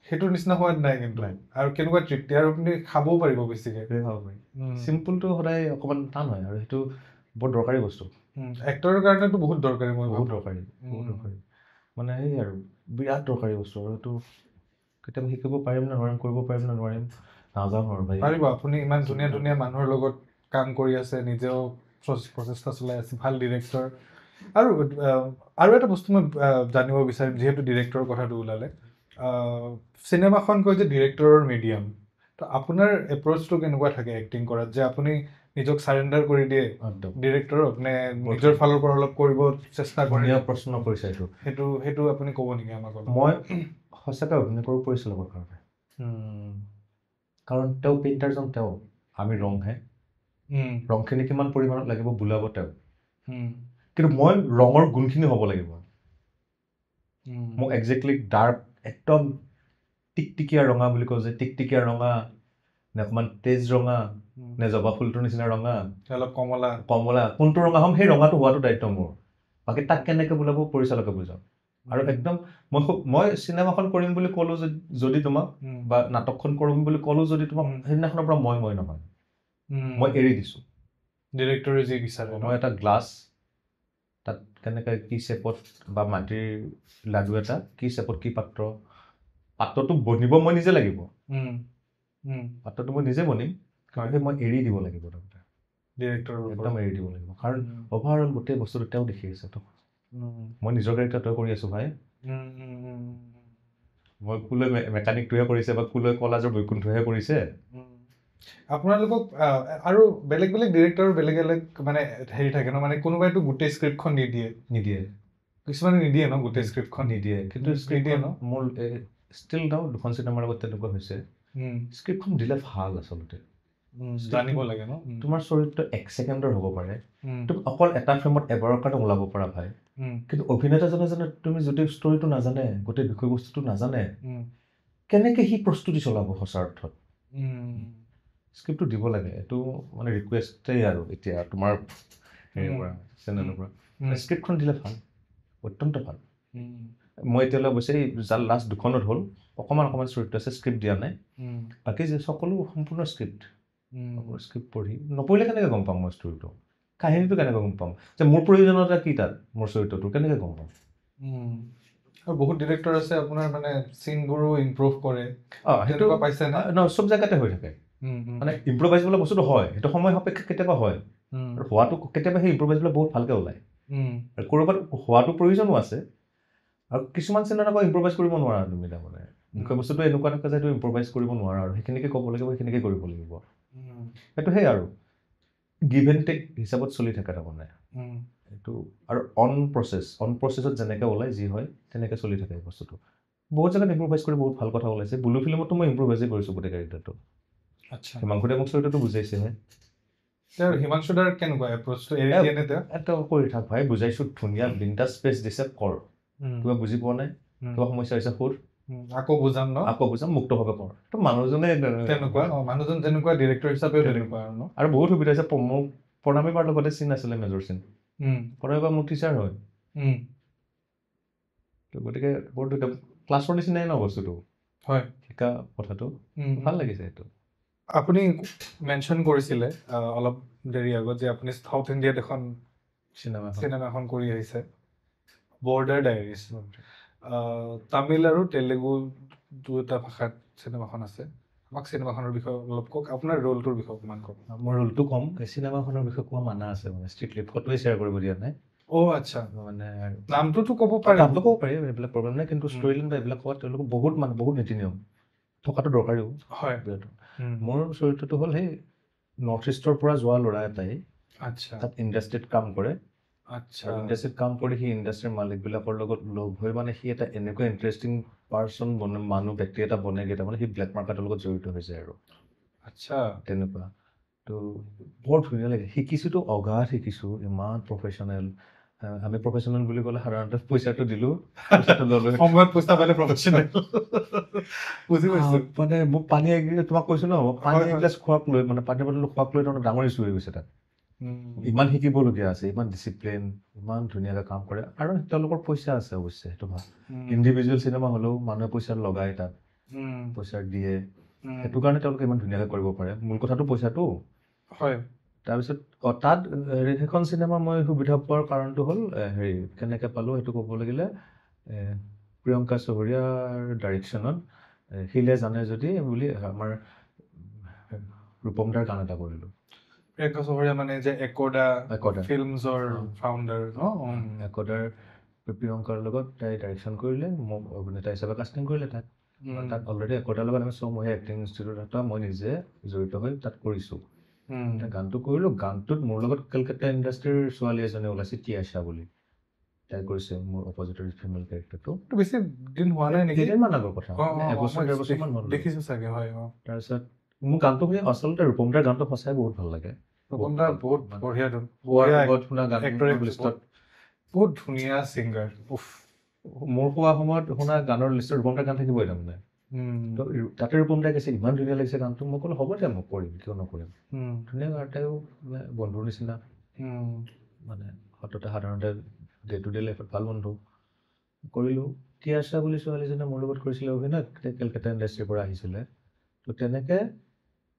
A: সেইটোৰ নিচিনা সোৱাদ নাই কিন্তু আৰু কেনেকুৱা তৃপ্তি আৰু আপুনি খাবও পাৰিব বেছিকে
B: খাব পাৰি চিম্পলটো সদায় অকণমান টান হয় আৰু সেইটো বৰ দৰকাৰী বস্তু
A: এক্টৰৰ কাৰণেতো বহুত দৰকাৰী
B: বহুত দৰকাৰী মানে সেই আৰু বিৰাট দৰকাৰী বস্তু আৰু এইটো কেতিয়াবা শিকিব পাৰিম নে নোৱাৰিম কৰিব পাৰিম নে নোৱাৰিম নাজানো আৰু ভাই
A: পাৰিব আপুনি ইমান ধুনীয়া ধুনীয়া মানুহৰ লগত কাম কৰি আছে নিজেও প্ৰচেষ্টা চলাই আছে ভাল ডিৰেক্টৰ আৰু এটা বস্তু মই জানিব বিচাৰিম যিহেতু ডিৰেক্টৰৰ কথাটো ওলালে চিনেমাখন কয় যে ডিৰেক্টৰৰ মিডিয়াম তো আপোনাৰ এপ্ৰ'চটো কেনেকুৱা থাকে এক্টিং কৰাত যে আপুনি নিজক চাৰেণ্ডাৰ কৰি দিয়ে ডিৰেক্টৰক নে নিজৰ ফালৰ পৰা অলপ কৰিব চেষ্টা কৰে
B: প্ৰশ্ন কৰিছে
A: সেইটো আপুনি ক'ব নেকি আমাক
B: মই সঁচাকৈ অভিনয় কৰোঁ পৰিচালকৰ কাৰণে কাৰণ তেওঁ পেইণ্টাৰজন তেওঁ আমি ৰংহে ৰংখিনি কিমান পৰিমাণত লাগিব বোলাব তেওঁ কিন্তু মই ৰঙৰ গুণখিনি হ'ব লাগিব মোক একজেক্টলি ডাৰ্ক একদম টিকটিকীয়া ৰঙা বুলি কওঁ যে টিকটিকীয়া ৰঙা নে অকণমান তেজ ৰঙা নে জবা ফুলটোৰ নিচিনা ৰঙা
A: অলপ কমলা
B: কোনটো ৰঙা হ'ম সেই ৰঙাটো হোৱাটো দায়িত্ব মোৰ বাকী তাক কেনেকৈ বুলাব পৰিচালকে বুজাম আৰু একদম মই চিনেমাখন কৰিম বুলি ক'লোঁ যদি তোমাক বা নাটকখন কৰিম বুলি ক'লোঁ যদি তোমাক সেইদিনাখনৰ পৰা মই নহয় মই এৰি দিছোঁ
A: ডিৰেক্টৰে যি বিচাৰে
B: মই এটা গ্লাছ তাত কেনেকৈ কি চেপত বা মাটিৰ লাডু এটা কি চেপত কি পাত্ৰটো বনিব মই নিজে লাগিব পাত্ৰটো মই নিজে বনিম মই এৰি দিব লাগিব
A: ডিৰেক্টৰ
B: একদম এৰি দিব লাগিব কাৰণ অভাৰঅল গোটেই বস্তুটো তেওঁ দেখি আছে তো মই নিজৰ কেৰেক্টাৰ তই কৰি আছোঁ ভাই মই কোলৈ মেকানিকটোহে কৰিছে বা কোলৈ কলাজৰ বৈকুণ্ঠহে কৰিছে
A: আপোনালোকক আৰু বেলেগ বেলেগ ডিৰেক্টৰ বেলেগ বেলেগ মানে হেৰি থাকে ন মানে কোনোবাইতো গোটেই স্ক্ৰিপ্টখন নিদিয়ে কিছুমানে নিদিয়ে ন গোটেই স্ক্ৰিপ্টখন
B: নিদিয়ে কিন্তু
A: নিদিয়ে ন
B: মোৰ ষ্টিল ন দুখন চিনেমাৰ লগত তেনেকুৱা হৈছে স্ক্ৰিপ্টখন দিলে ভাল আচলতে
A: জানিব লাগে ন
B: তোমাৰ চৰিত্ৰ 1 ছেকেণ্ডৰ হ'ব পাৰে তুমি অকল এটা ফ্ৰেমত এবাৰৰ কাৰণে ওলাব পৰা ভাই কিন্তু অভিনেতাজনে তুমি যদি ষ্টৰিটো নাজানে গোটেই বিষয়বস্তুটো নাজানে কেনেকৈ সি প্ৰস্তুতি চলাব সঁচা অৰ্থত স্ক্ৰিপ্টটো দিব লাগে এইটো মানে ৰিকুৱেষ্টেই আৰু এতিয়া তোমাৰ হেৰিৰ পৰা চেনেলৰ পৰা স্ক্ৰিপ্টখন দিলে ভাল অত্যন্ত ভাল মই এতিয়ালৈ অৱশ্যে লাষ্ট দুখনত হ'ল অকণমান চৰিত্ৰ আছে স্ক্ৰিপ্ট দিয়া নাই বাকী যে সকলো সম্পূৰ্ণ স্ক্ৰিপ্ট পঢ়ি নপঢ়িলে কেনেকৈ গম পাম মই ষ্টৰিটো কাহিনীটো কেনেকৈ গম পাম যে মোৰ প্ৰয়োজনীয়তা কি তাত মোৰ চৰিত্ৰটো কেনেকৈ গম পাম
A: আৰু বহুত ডিৰেক্টৰ আছে আপোনাৰ মানে চিনবোৰো ইম্প্ৰুভ কৰে
B: সেইটো পাইছে ন চব জেগাতে হৈ থাকে মানে ইম্প্ৰ'ভাইজ বোলা বস্তুটো হয় সেইটো সময় সাপেক্ষে কেতিয়াবা হয় আৰু হোৱাটো কেতিয়াবা সেই ইম্প্ৰ'ভাইজ বিলাক বহুত ভালকৈ ওলায় আৰু ক'ৰবাত হোৱাটো প্ৰয়োজনো আছে আৰু কিছুমান চিনেমাত আকৌ ইম্প্ৰ'ভাইজ কৰিব নোৱাৰা তুমি তাৰমানে বিষয় বস্তুটো এনেকুৱা থাকে যে তুমি ইম্প্ৰ'ভাইজ কৰিব নোৱাৰা আৰু সেইখিনিকে ক'ব লাগিব সেইখিনিকে কৰিব লাগিব সেইটো সেই আৰু গিভ এণ্ড টেক হিচাপত চলি থাকে তাৰমানে এইটো আৰু অন প্ৰচেছত যেনেকৈ ওলাই যি হয় তেনেকৈ চলি থাকে এই বস্তুটো বহুত জেগাত ইম্প্ৰ'ভাইজ কৰি বহুত ভাল কথা ওলাইছে ব্লু ফিল্মতো মই ইম্প্ৰ'ভাইজেই কৰিছোঁ গোটেই কেৰেক্টাৰটো
A: আচ্ছা
B: হিমাংশুদাই মোক চৰিত্ৰটো বুজাইছেহে
A: হিমাংশুদাৰ কেনেকুৱা এপ্ৰ'চটো
B: এটা কৰি থাক ভাই বুজাইছোঁ ধুনীয়া বিন্দাছ স্পেচ দিছে কৰ কিবা বুজি পোৱা নাই কিবা সমস্যা হৈছে সুৰ
A: আকৌ বুজাম
B: মুক্তভাৱে কৰ তো মানুহজনে
A: তেনেকুৱা মানুহজন যেনেকুৱা ডিৰেক্টৰ হিচাপেও তেনেকুৱা
B: আৰু বহুত সুবিধা হৈছে মোৰ প্ৰণামী বাৰ লগতে চিন আছিলে মেজৰ চিন প্ৰণামী বা মোৰ টিচাৰ হয় গতিকে বৰ ক্লাছৰ নিচিনাই ন বস্তুটো
A: হয়
B: শিকা কথাটো ভাল লাগিছে এইটো
A: আপুনি মেনশ্যন কৰিছিলে অলপ দেৰি আগত যে আপুনি সাউথ ইণ্ডিয়াত এখন চিনেমা এখন কৰি আহিছে বৰ্ডাৰ ডায়েৰিজ তামিল আৰু তেলেগু দুটা ভাষাত চিনেমাখন আছে আমাক চিনেমাখনৰ বিষয়ে অলপ কওক আপোনাৰ ৰোলটোৰ বিষয়ে অকণমান কওক
B: মোৰ ৰোলটো কম চিনেমাখনৰ বিষয়ে কোৱা মানা আছে মানে ষ্ট্ৰিক্টলি ফটোৱে শ্বেয়াৰ কৰিব দিয়া নাই
A: আচ্ছা
B: মানে
A: নামটোতো ক'ব পাৰি
B: এইবিলাক প্ৰব্লেম নাই কিন্তু ষ্টৰি লাইন বা এইবিলাক কোৱা তেওঁলোকৰ বহুত নীতি নিয়ম থকাটো দৰকাৰীও
A: হয়
B: মোৰ চৰিত্ৰটো হ'ল সেই নৰ্থ ইষ্টৰ পৰা যোৱা ল'ৰা এটাই
A: আচ্ছা
B: তাত ইণ্ডাষ্ট্ৰিত কাম কৰে
A: আচ্ছা
B: ইণ্ডাষ্ট্ৰিত কাম কৰি সি ইণ্ডাষ্ট্ৰিৰ মালিকবিলাকৰ লগত লগ হৈ মানে সি এটা এনেকুৱা ইণ্টাৰেষ্টিং পাৰ্চন মানুহ ব্যক্তি এটা বনেগৈ তাৰমানে সি ব্লেক মাৰ্কেটৰ লগত জড়িত হৈছে আৰু আচ্ছা তেনেকুৱা তো বৰ ধুনীয়া লাগে শিকিছোঁতো অগাধ শিকিছোঁ ইমান প্ৰফেশ্যনেল আমি প্ৰফেশ্যনেল বুলি ক'লে সাধাৰণতে পইচাটো দিলোঁ
A: সময়ত পইচা পালে প্ৰফেশ্যনেল বুজি পাইছোঁ
B: মানে মোক পানী তোমাক কৈছোঁ ন পানী এগিলাছ খোৱাক লৈ মানে পানী বটল খোৱাক লৈ তাৰমানে ডাঙৰ ইছ্যু হৈ গৈছে তাত ইমান শিকিবলগীয়া আছে ইমান ডিচিপ্লিন ইমান ধুনীয়াকৈ কাম কৰে আৰু তেওঁলোকৰ পইচা আছে অৱশ্যে সেইটো ভাল ইণ্ডিভিজুৱেল চিনেমা হ'লেও মানুহে পইচা লগায় তাত পইচা দিয়ে সেইটো কাৰণে তেওঁলোকে ইমান ধুনীয়াকৈ কৰিব পাৰে মূল কথাটো পইচাটো হয় তাৰপিছত তাত সেইখন চিনেমা মই সুবিধা পোৱাৰ কাৰণটো হ'ল হেৰি কেনেকৈ পালোঁ সেইটো ক'ব লাগিলে প্ৰিয়ংকা চহৰীয়াৰ ডাইৰেকশ্যনত শিলে জানে যদি বুলি আমাৰ ৰূপমদাৰ গান এটা কৰিলোঁ
A: প্ৰিয়ংকা চহৰীয়া মানে যে একোডা ফিল্মছৰ ফাউণ্ডাৰ
B: একোডাৰ প্ৰিয়ংকাৰ লগত তাই ডাইৰেকশ্যন কৰিলে মোক অভিনেতা হিচাপে কাষ্টিং কৰিলে তাত অলৰেডি একোডাৰ লগত আমি ছমহীয়া এক্টিং ইনষ্টিটিউট এটা মই নিজে জড়িত হৈ তাত কৰিছোঁ গানটো কৰিলোঁ গানটোত মোৰ লগত কলকাতা ইণ্ডাষ্ট্ৰীৰ ছোৱালী এজনী ওলাইছে টিয়াশা বুলি তাই কৰিছে মোৰ অপজিটৰ ফিমেল কেৰেক্টাৰটো
A: বেছি দিন হোৱা নাই নেকি
B: কেইদিনমান আগৰ কথা এবছৰ ডেৰ বছৰমান হ'ল
A: দেখিছোঁ চাগে হয়
B: তাৰপিছত মোৰ গানটো শুনি আচলতে ৰূপমদাৰ গানটো সঁচাই বহুত ভাল লাগে
A: ৰূপমদা বহুত বঢ়িয়া বহুত ধুনীয়া ছিংগাৰ
B: মোৰ হোৱা সময়ত শুনা গানৰ লিষ্টত ৰূপমদাৰ গান থাকিবই তাৰমানে তো তাতে ৰূপমদাই কৈছে ইমান ধুনীয়া লাগিছে গানটো মই ক'লো হ'ব দে মই কৰিম কিয় নকৰিম ধুনীয়া গানটাও মানে বন্ধুৰ নিচিনা মানে সততে সাধাৰণতে ডে টু ডে লাইফত ভাল বন্ধু কৰিলোঁ টিয়াশা বুলি ছোৱালীজনে মোৰ লগত কৰিছিলে অভিনয় কেলকাতা ইণ্ডাষ্ট্ৰীৰ পৰা আহিছিলে তো তেনেকৈ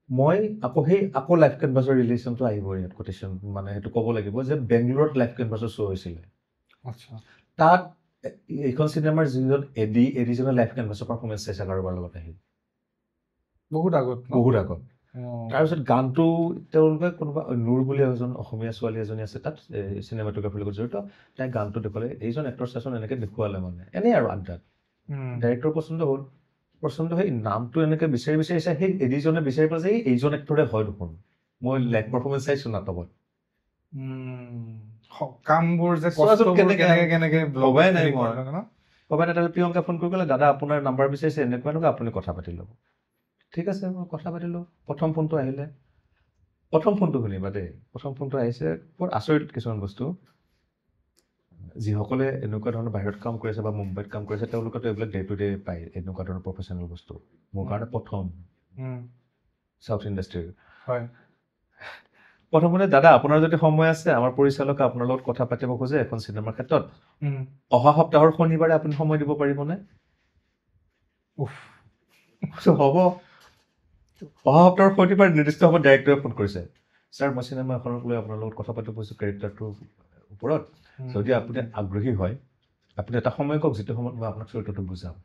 B: মই আকৌ লাইফ কেনভাছৰ ৰিলেশ্যনটো আহিব ইয়াত কোটেশ্যন মানে সেইটো ক'ব লাগিব যে বেংগলোৰত লাইফ কেনভাছৰ শ্ব' হৈছিলে তাত এইখন চিনেমাৰ যিজন এডিজনে লাইফ কেনভাছৰ পাৰফৰ্মেঞ্চ চাইছে কাৰোবাৰ লগত আহিল বহুত আগত তাৰপিছত গানটো তেওঁলোকে কোনোবা নুৰ বুলি এজন অসমীয়া ছোৱালী এজনী আছে তাত চিনেমাটোগ্ৰাফীৰ লগত জড়িত তাই গানটো দেখুৱালে এইজন এক্টৰ চাচোন এনেকৈ দেখুৱালে মানে এনেই আৰু আড্ডাত ডাইৰেক্টৰ পচন্দ হ'ল সেই নামটো এনেকৈ বিচাৰি চাই সেই এডিজনে বিচাৰি পালে যে এইজন এক্টৰে হয় দেখোন মই লাইভ পাৰফৰ্মেঞ্চ চাইছোঁ নাটকত
A: কামবোৰ যে কেনেকৈ
B: ভবাই নাই প্ৰিয়ংকা ফোন কৰি ক'লে দাদা আপোনাৰ নাম্বাৰ বিচাৰিছে এনেকুৱা আপুনি কথা পাতি ল'ব ঠিক আছে মই কথা পাতিলোঁ প্ৰথম ফোনটো আহিলে প্ৰথম ফোনটো শুনিবা দেই প্ৰথম ফোনটো আহিছে বৰ আচৰিত কিছুমান বস্তু যিসকলে এনেকুৱা ধৰণৰ বাহিৰত কাম কৰিছে বা মুম্বাইত কাম কৰিছে তেওঁলোকেতো এইবিলাক ডে টু ডে পায় এনেকুৱা ধৰণৰ প্ৰফেশ্যনেল বস্তু মোৰ কাৰণে প্ৰথম চাউথ ইণ্ডাষ্ট্ৰীৰ হয় প্ৰথমতে দাদা আপোনাৰ যদি সময় আছে আমাৰ পৰিচালকে আপোনাৰ লগত কথা পাতিব খোজে এখন চিনেমাৰ ক্ষেত্ৰত অহা সপ্তাহৰ শনিবাৰে আপুনি সময় দিব পাৰিবনে হ'ব অহা সপ্তাহৰ শনিবাৰে নিৰ্দিষ্ট সময়ত ডাইৰেক্টৰে ফোন কৰিছে ছাৰ মই চিনেমা এখনক লৈ আপোনাৰ লগত কথা পাতিব কৈছোঁ কেৰেক্টাৰটোৰ ওপৰত যদি আপুনি আগ্ৰহী হয় আপুনি এটা সময় কওক যিটো সময়ত মই আপোনাক চৰিত্ৰটো বুজাম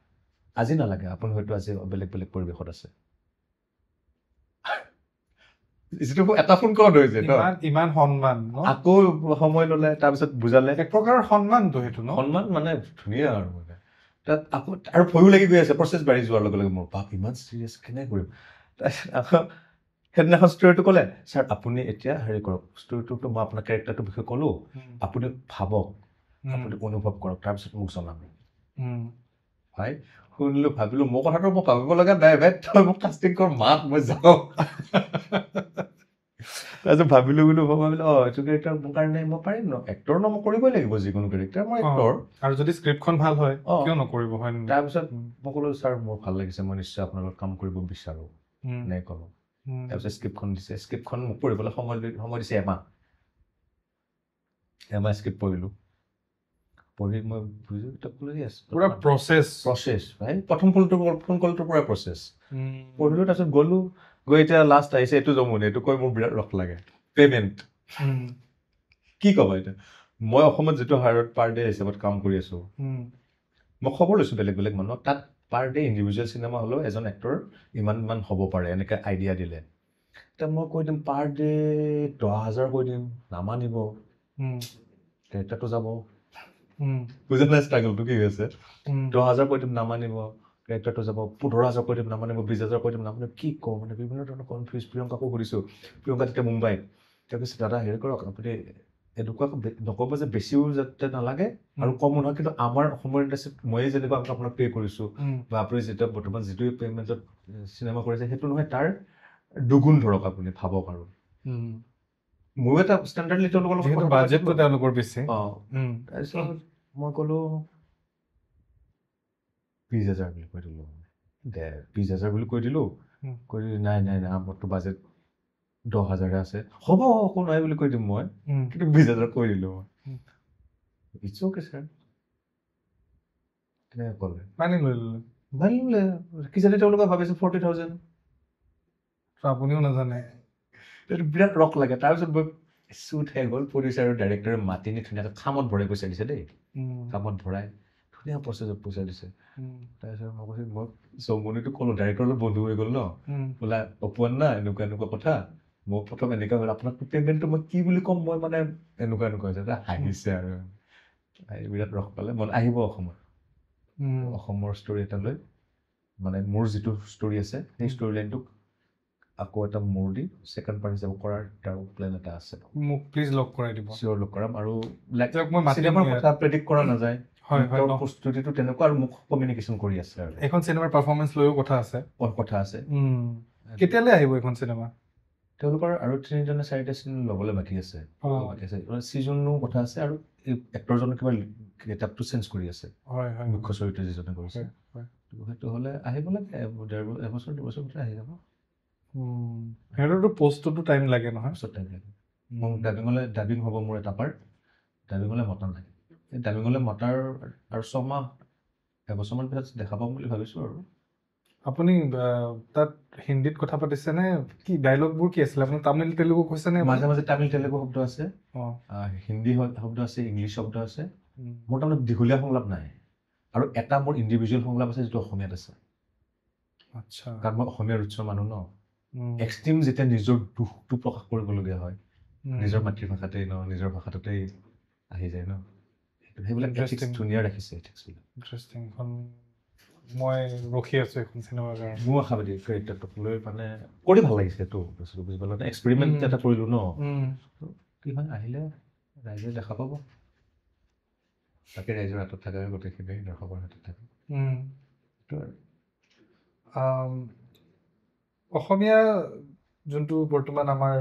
B: আজি নালাগে আপুনি হয়তো আজি বেলেগ বেলেগ পৰিৱেশত আছে যিটো এটা ফোন কল হৈ যায়
A: ইমান সন্মান
B: আকৌ সময় ল'লে তাৰপিছত বুজালে
A: এক প্ৰকাৰৰ সন্মানটো সেইটো
B: সন্মান মানে ধুনীয়া আৰু মানে তাত আকৌ আৰু ভয়ো লাগি গৈ আছে প্ৰচেছ বাঢ়ি যোৱাৰ লগে লগে মোৰ বাপ ইমান চিৰিয়াছ কেনেকৈ কৰিম তাৰপিছত আকৌ সেইদিনাখন ষ্টৰিটো ক'লে ছাৰ আপুনি এতিয়া হেৰি কৰক ষ্টৰিটোতো মই আপোনাৰ কেৰেক্টাৰটোৰ বিষয়ে ক'লোঁ আপুনি ভাবক আপুনি অনুভৱ কৰক তাৰপিছত মোক জনাব ভাই শুনিলোঁ ভাবিলোঁ মোৰ কথাটো মই ভাবিব লগা নাই ভাই তই মোক কাষ্টিং কৰ মাত মই যাওঁ তাৰপিছত ভাবিলোঁ এইটো কেৰেক্টাৰ মোৰ কাৰণে মই পাৰিম ন এক্টৰ ন মই কৰিবই লাগিব যিকোনো কেৰেক্টাৰ মই এক্টৰ
A: আৰু যদি স্ক্ৰিপ্টখন ভাল হয় কিয় নকৰিব হয়
B: তাৰপিছত মই ক'লোঁ ছাৰ মোৰ ভাল লাগিছে মই নিশ্চয় আপোনাৰ লগত কাম কৰিব বিচাৰোঁ নে ক'লোঁ তাৰপিছত স্ক্ৰিপ্টখন দিছে স্ক্ৰিপ্টখন মোক পঢ়িবলৈ সময় দিছে এমাহ স্ক্ৰিপ্ট পঢ়িলোঁ পঢ়ি মই বুজিছোঁ কিতাপ পঢ়ি আছোঁ
A: পুৰা
B: প্ৰচেছ ভাই প্ৰথম ফোন কলটোৰ পৰা প্ৰচেছ পঢ়িলোঁ তাৰপিছত গ'লোঁ গৈ এতিয়া লাষ্ট আহিছে এইটো জমুনে এইটো কৈ মোৰ বিৰাট ৰস লাগে পে'মেণ্ট কি ক'বা এতিয়া মই অসমত যিটো হাৰত পাৰ ডে হিচাপত কাম কৰি আছোঁ মই খবৰ লৈছোঁ বেলেগ বেলেগ মানুহক তাত পাৰ ডে ইণ্ডিভিজুৱেল চিনেমা হ'লেও এজন এক্টৰ ইমান হ'ব পাৰে এনেকৈ আইডিয়া দিলে এতিয়া মই কৈ দিম পাৰ ডে 10,000 কৈ দিম নামানিব কেৰেক্টাৰটো যাব বুজা নাই ষ্ট্ৰাগলটো কি হৈ আছে 10,000 কৈ দিম নামানিব কেৰেক্টাৰটো যাব 15,000 কৈ দিম নামানিব 20,000 কৈ দিম নামানিব কি কওঁ মানে বিভিন্ন ধৰণৰ কনফিউজ প্ৰিয়ংকাকো সুধিছোঁ প্ৰিয়ংকা তেতিয়া মুম্বাইত তেওঁ কৈছে দাদা হেৰি কৰক আপুনি এনেকুৱা নক'ব যে বেছিও যাতে নালাগে আৰু কমো নহয় কিন্তু আমাৰ অসমৰ ইণ্ডাষ্ট্ৰীত ময়ে যেনেকুৱা আপোনাক পে' কৰিছোঁ বা আপুনি যেতিয়া বৰ্তমান যিটো পে'মেণ্টত চিনেমা কৰিছে সেইটো নহয় তাৰ দুগুণ ধৰক আপুনি ভাবক আৰু ময়ো এটা ষ্টেণ্ডাৰ্ডলি তেওঁলোকৰ লগত
A: বাজেটটো তেওঁলোকৰ বেছি
B: তাৰপিছত মই ক'লোঁ 20,000 বুলি কৈ দিলোঁ 20,000 বুলি কৈ দিলোঁ নাই আমাৰতো বাজেট 10,000 আছে হ'ব একো নাই বুলি কৈ দিম মই কিন্তু 20,000 কৈ দিলোঁ মই ইটছ অ'কে ছাৰ তেনেকৈ ক'লে মানি ল'লে কিজানি তেওঁলোকে ভাবিছে 40,000
A: আপুনিও নাজানে
B: এইটো বিৰাট ৰস লাগে তাৰপিছত মই চুট শেষ হ'ল প্ৰডিউচাৰ আৰু ডাইৰেক্টৰে মাতি নি ধুনীয়াকৈ খামত ভৰাই পইচা দিছে দেই খামত ভৰাই ধুনীয়া প্ৰচেছত পইচা দিছে তাৰপিছত মই কৈছোঁ মই চৌমনিটো ক'লোঁ ডাইৰেক্টৰ লগত বন্ধু হৈ গ'ল ন বোলা অপোৱান না এনেকুৱা কথা মই প্ৰথম এনেকুৱা হ'ল আপোনাক পে'মেণ্টটো মই কি বুলি ক'ম মই মানে এনেকুৱা হৈছে হাঁহিছে আৰু বিৰাট ৰস পালে মই আহিব অসমৰ ষ্টৰি এটা লৈ মানে মোৰ যিটো ষ্টৰি আছে সেই ষ্টৰি লাইনটোক আকৌ এটা মোৰ দি ছেকেণ্ড পাৰ্ট হিচাপে কৰাৰ তাৰ প্লেন এটা আছে
A: মোক প্লিজ লগ কৰাই দিব
B: চিয়'ৰ লগ কৰাম আৰু চিনেমাৰ কথা প্ৰেডিক্ট কৰা নাযায় প্ৰস্তুতিটো তেনেকুৱা আৰু মোক কমিউনিকেশ্যন কৰি আছে আৰু
A: এখন চিনেমাৰ পাৰফৰ্মেঞ্চ লৈও কথা আছে কেতিয়ালৈ আহিব এখন চিনেমা
B: তেওঁলোকৰ আৰু 3টা নে 4টা চিন ল'বলৈ বাকী আছে ছিজনো কথা আছে আৰু এক্টৰজনৰ কিবা গেটআপটো চেঞ্জ কৰি আছে মুখ্য চৰিত্ৰ যিজনে কৰিছে সেইটো হ'লে আহিব লাগে এবছৰ 2 বছৰ ভিতৰত আহি যাব
A: সিহঁতৰতো পষ্টতো টাইম লাগে নহয়
B: টাইম লাগে মোক ডাবিং হ'ব মোৰ এটা পাৰ্ট ডাবিঙলৈ মতা নাই ডাবিঙলৈ মতাৰ আৰু 6 মাহ এবছৰমান পিছত দেখা পাম বুলি ভাবিছোঁ আৰু
A: আপুনি তাত হিন্দীত কথা পাতিছেনে কি ডাইলগবোৰ কি আছিলে আপুনি তামিল তেলেগু কৈছেনে
B: মাজে মাজে তামিল তেলেগু শব্দ আছে হিন্দী শব্দ আছে ইংলিছ শব্দ আছে মোৰ তাৰমানে দীঘলীয়া সংলাপ নাই আৰু এটা মোৰ ইণ্ডিভিজুৱেল সংলাপ আছে যিটো অসমীয়াত আছে
A: আচ্ছা
B: কাৰণ মই অসমীয়া ৰুটছৰ মানুহ ন এক্সট্ৰিম যেতিয়া নিজৰ দুখটো প্ৰকাশ কৰিবলগীয়া হয় নিজৰ মাতৃভাষাতেই নিজৰ ভাষাটোতেই আহি যায় ন সেইবিলাক ধুনীয়া ৰাখিছে
A: ইণ্টাৰেষ্টিং মই ৰখি আছোঁ এখন চিনেমাৰ কাৰণে
B: মোৰ আশাবাদী কেৰেক্টাৰটোক লৈ মানে কৰি ভাল লাগিছে এইটো বস্তুটো বুজি পালোঁ এক্সপেৰিমেণ্ট এটা কৰিলোঁ ন কি হয় আহিলে ৰাইজে দেখা পাব তাকে ৰাইজৰ হাতত থাকে গোটেইখিনি দৰ্শকৰ হাতত থাকে
A: অসমীয়া যোনটো বৰ্তমান আমাৰ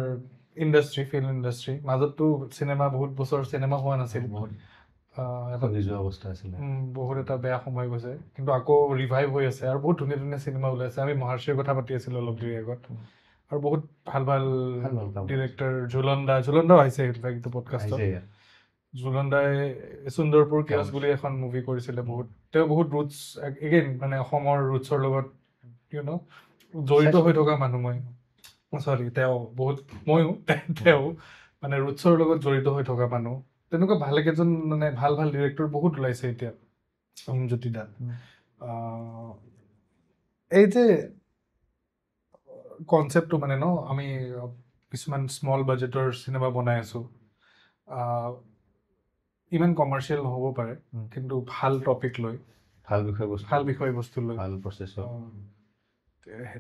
A: ইণ্ডাষ্ট্ৰি ফিল্ম ইণ্ডাষ্ট্ৰি মাজততো চিনেমা বহুত বছৰ চিনেমা হোৱা নাছিল
B: অৱস্থা আছিলে
A: বহুত এটা বেয়া সময় গৈছে কিন্তু আকৌ ৰিভাইভ হৈ আছে আৰু বহুত ধুনীয়া ধুনীয়া চিনেমা ওলাইছে আমি মহাৰ্ষিৰ কথা পাতি আছিলোঁ অলপ দেৰি আগত আৰু বহুত ভাল ভাল ডিৰেক্টৰ ঝুলন্দাও আহিছে এইটো পডকাষ্টত ঝুলন্দাই সুন্দৰপুৰ কেয়াছ বুলি এখন মুভি কৰিছিলে তেওঁ বহুত ৰুটছ এগেইন মানে অসমৰ ৰুটছৰ লগত জড়িত হৈ থকা মানুহ তেওঁ মানে ৰুটছৰ লগত জড়িত হৈ থকা মানুহ তেনেকুৱা ভালেকেইজন মানে ভাল ভাল ডিৰেক্টৰ বহুত ওলাইছে এতিয়া অৰুণজ্যোতি দা এই যে কনচেপ্টটো মানে আমি কিছুমান স্মল বাজেটৰ চিনেমা বনাই আছোঁ ইমান কমাৰ্চিয়েল নহ'ব পাৰে কিন্তু ভাল টপিক লৈ ভাল বিষয়বস্তু লৈ
B: ভাল প্ৰচেছৰ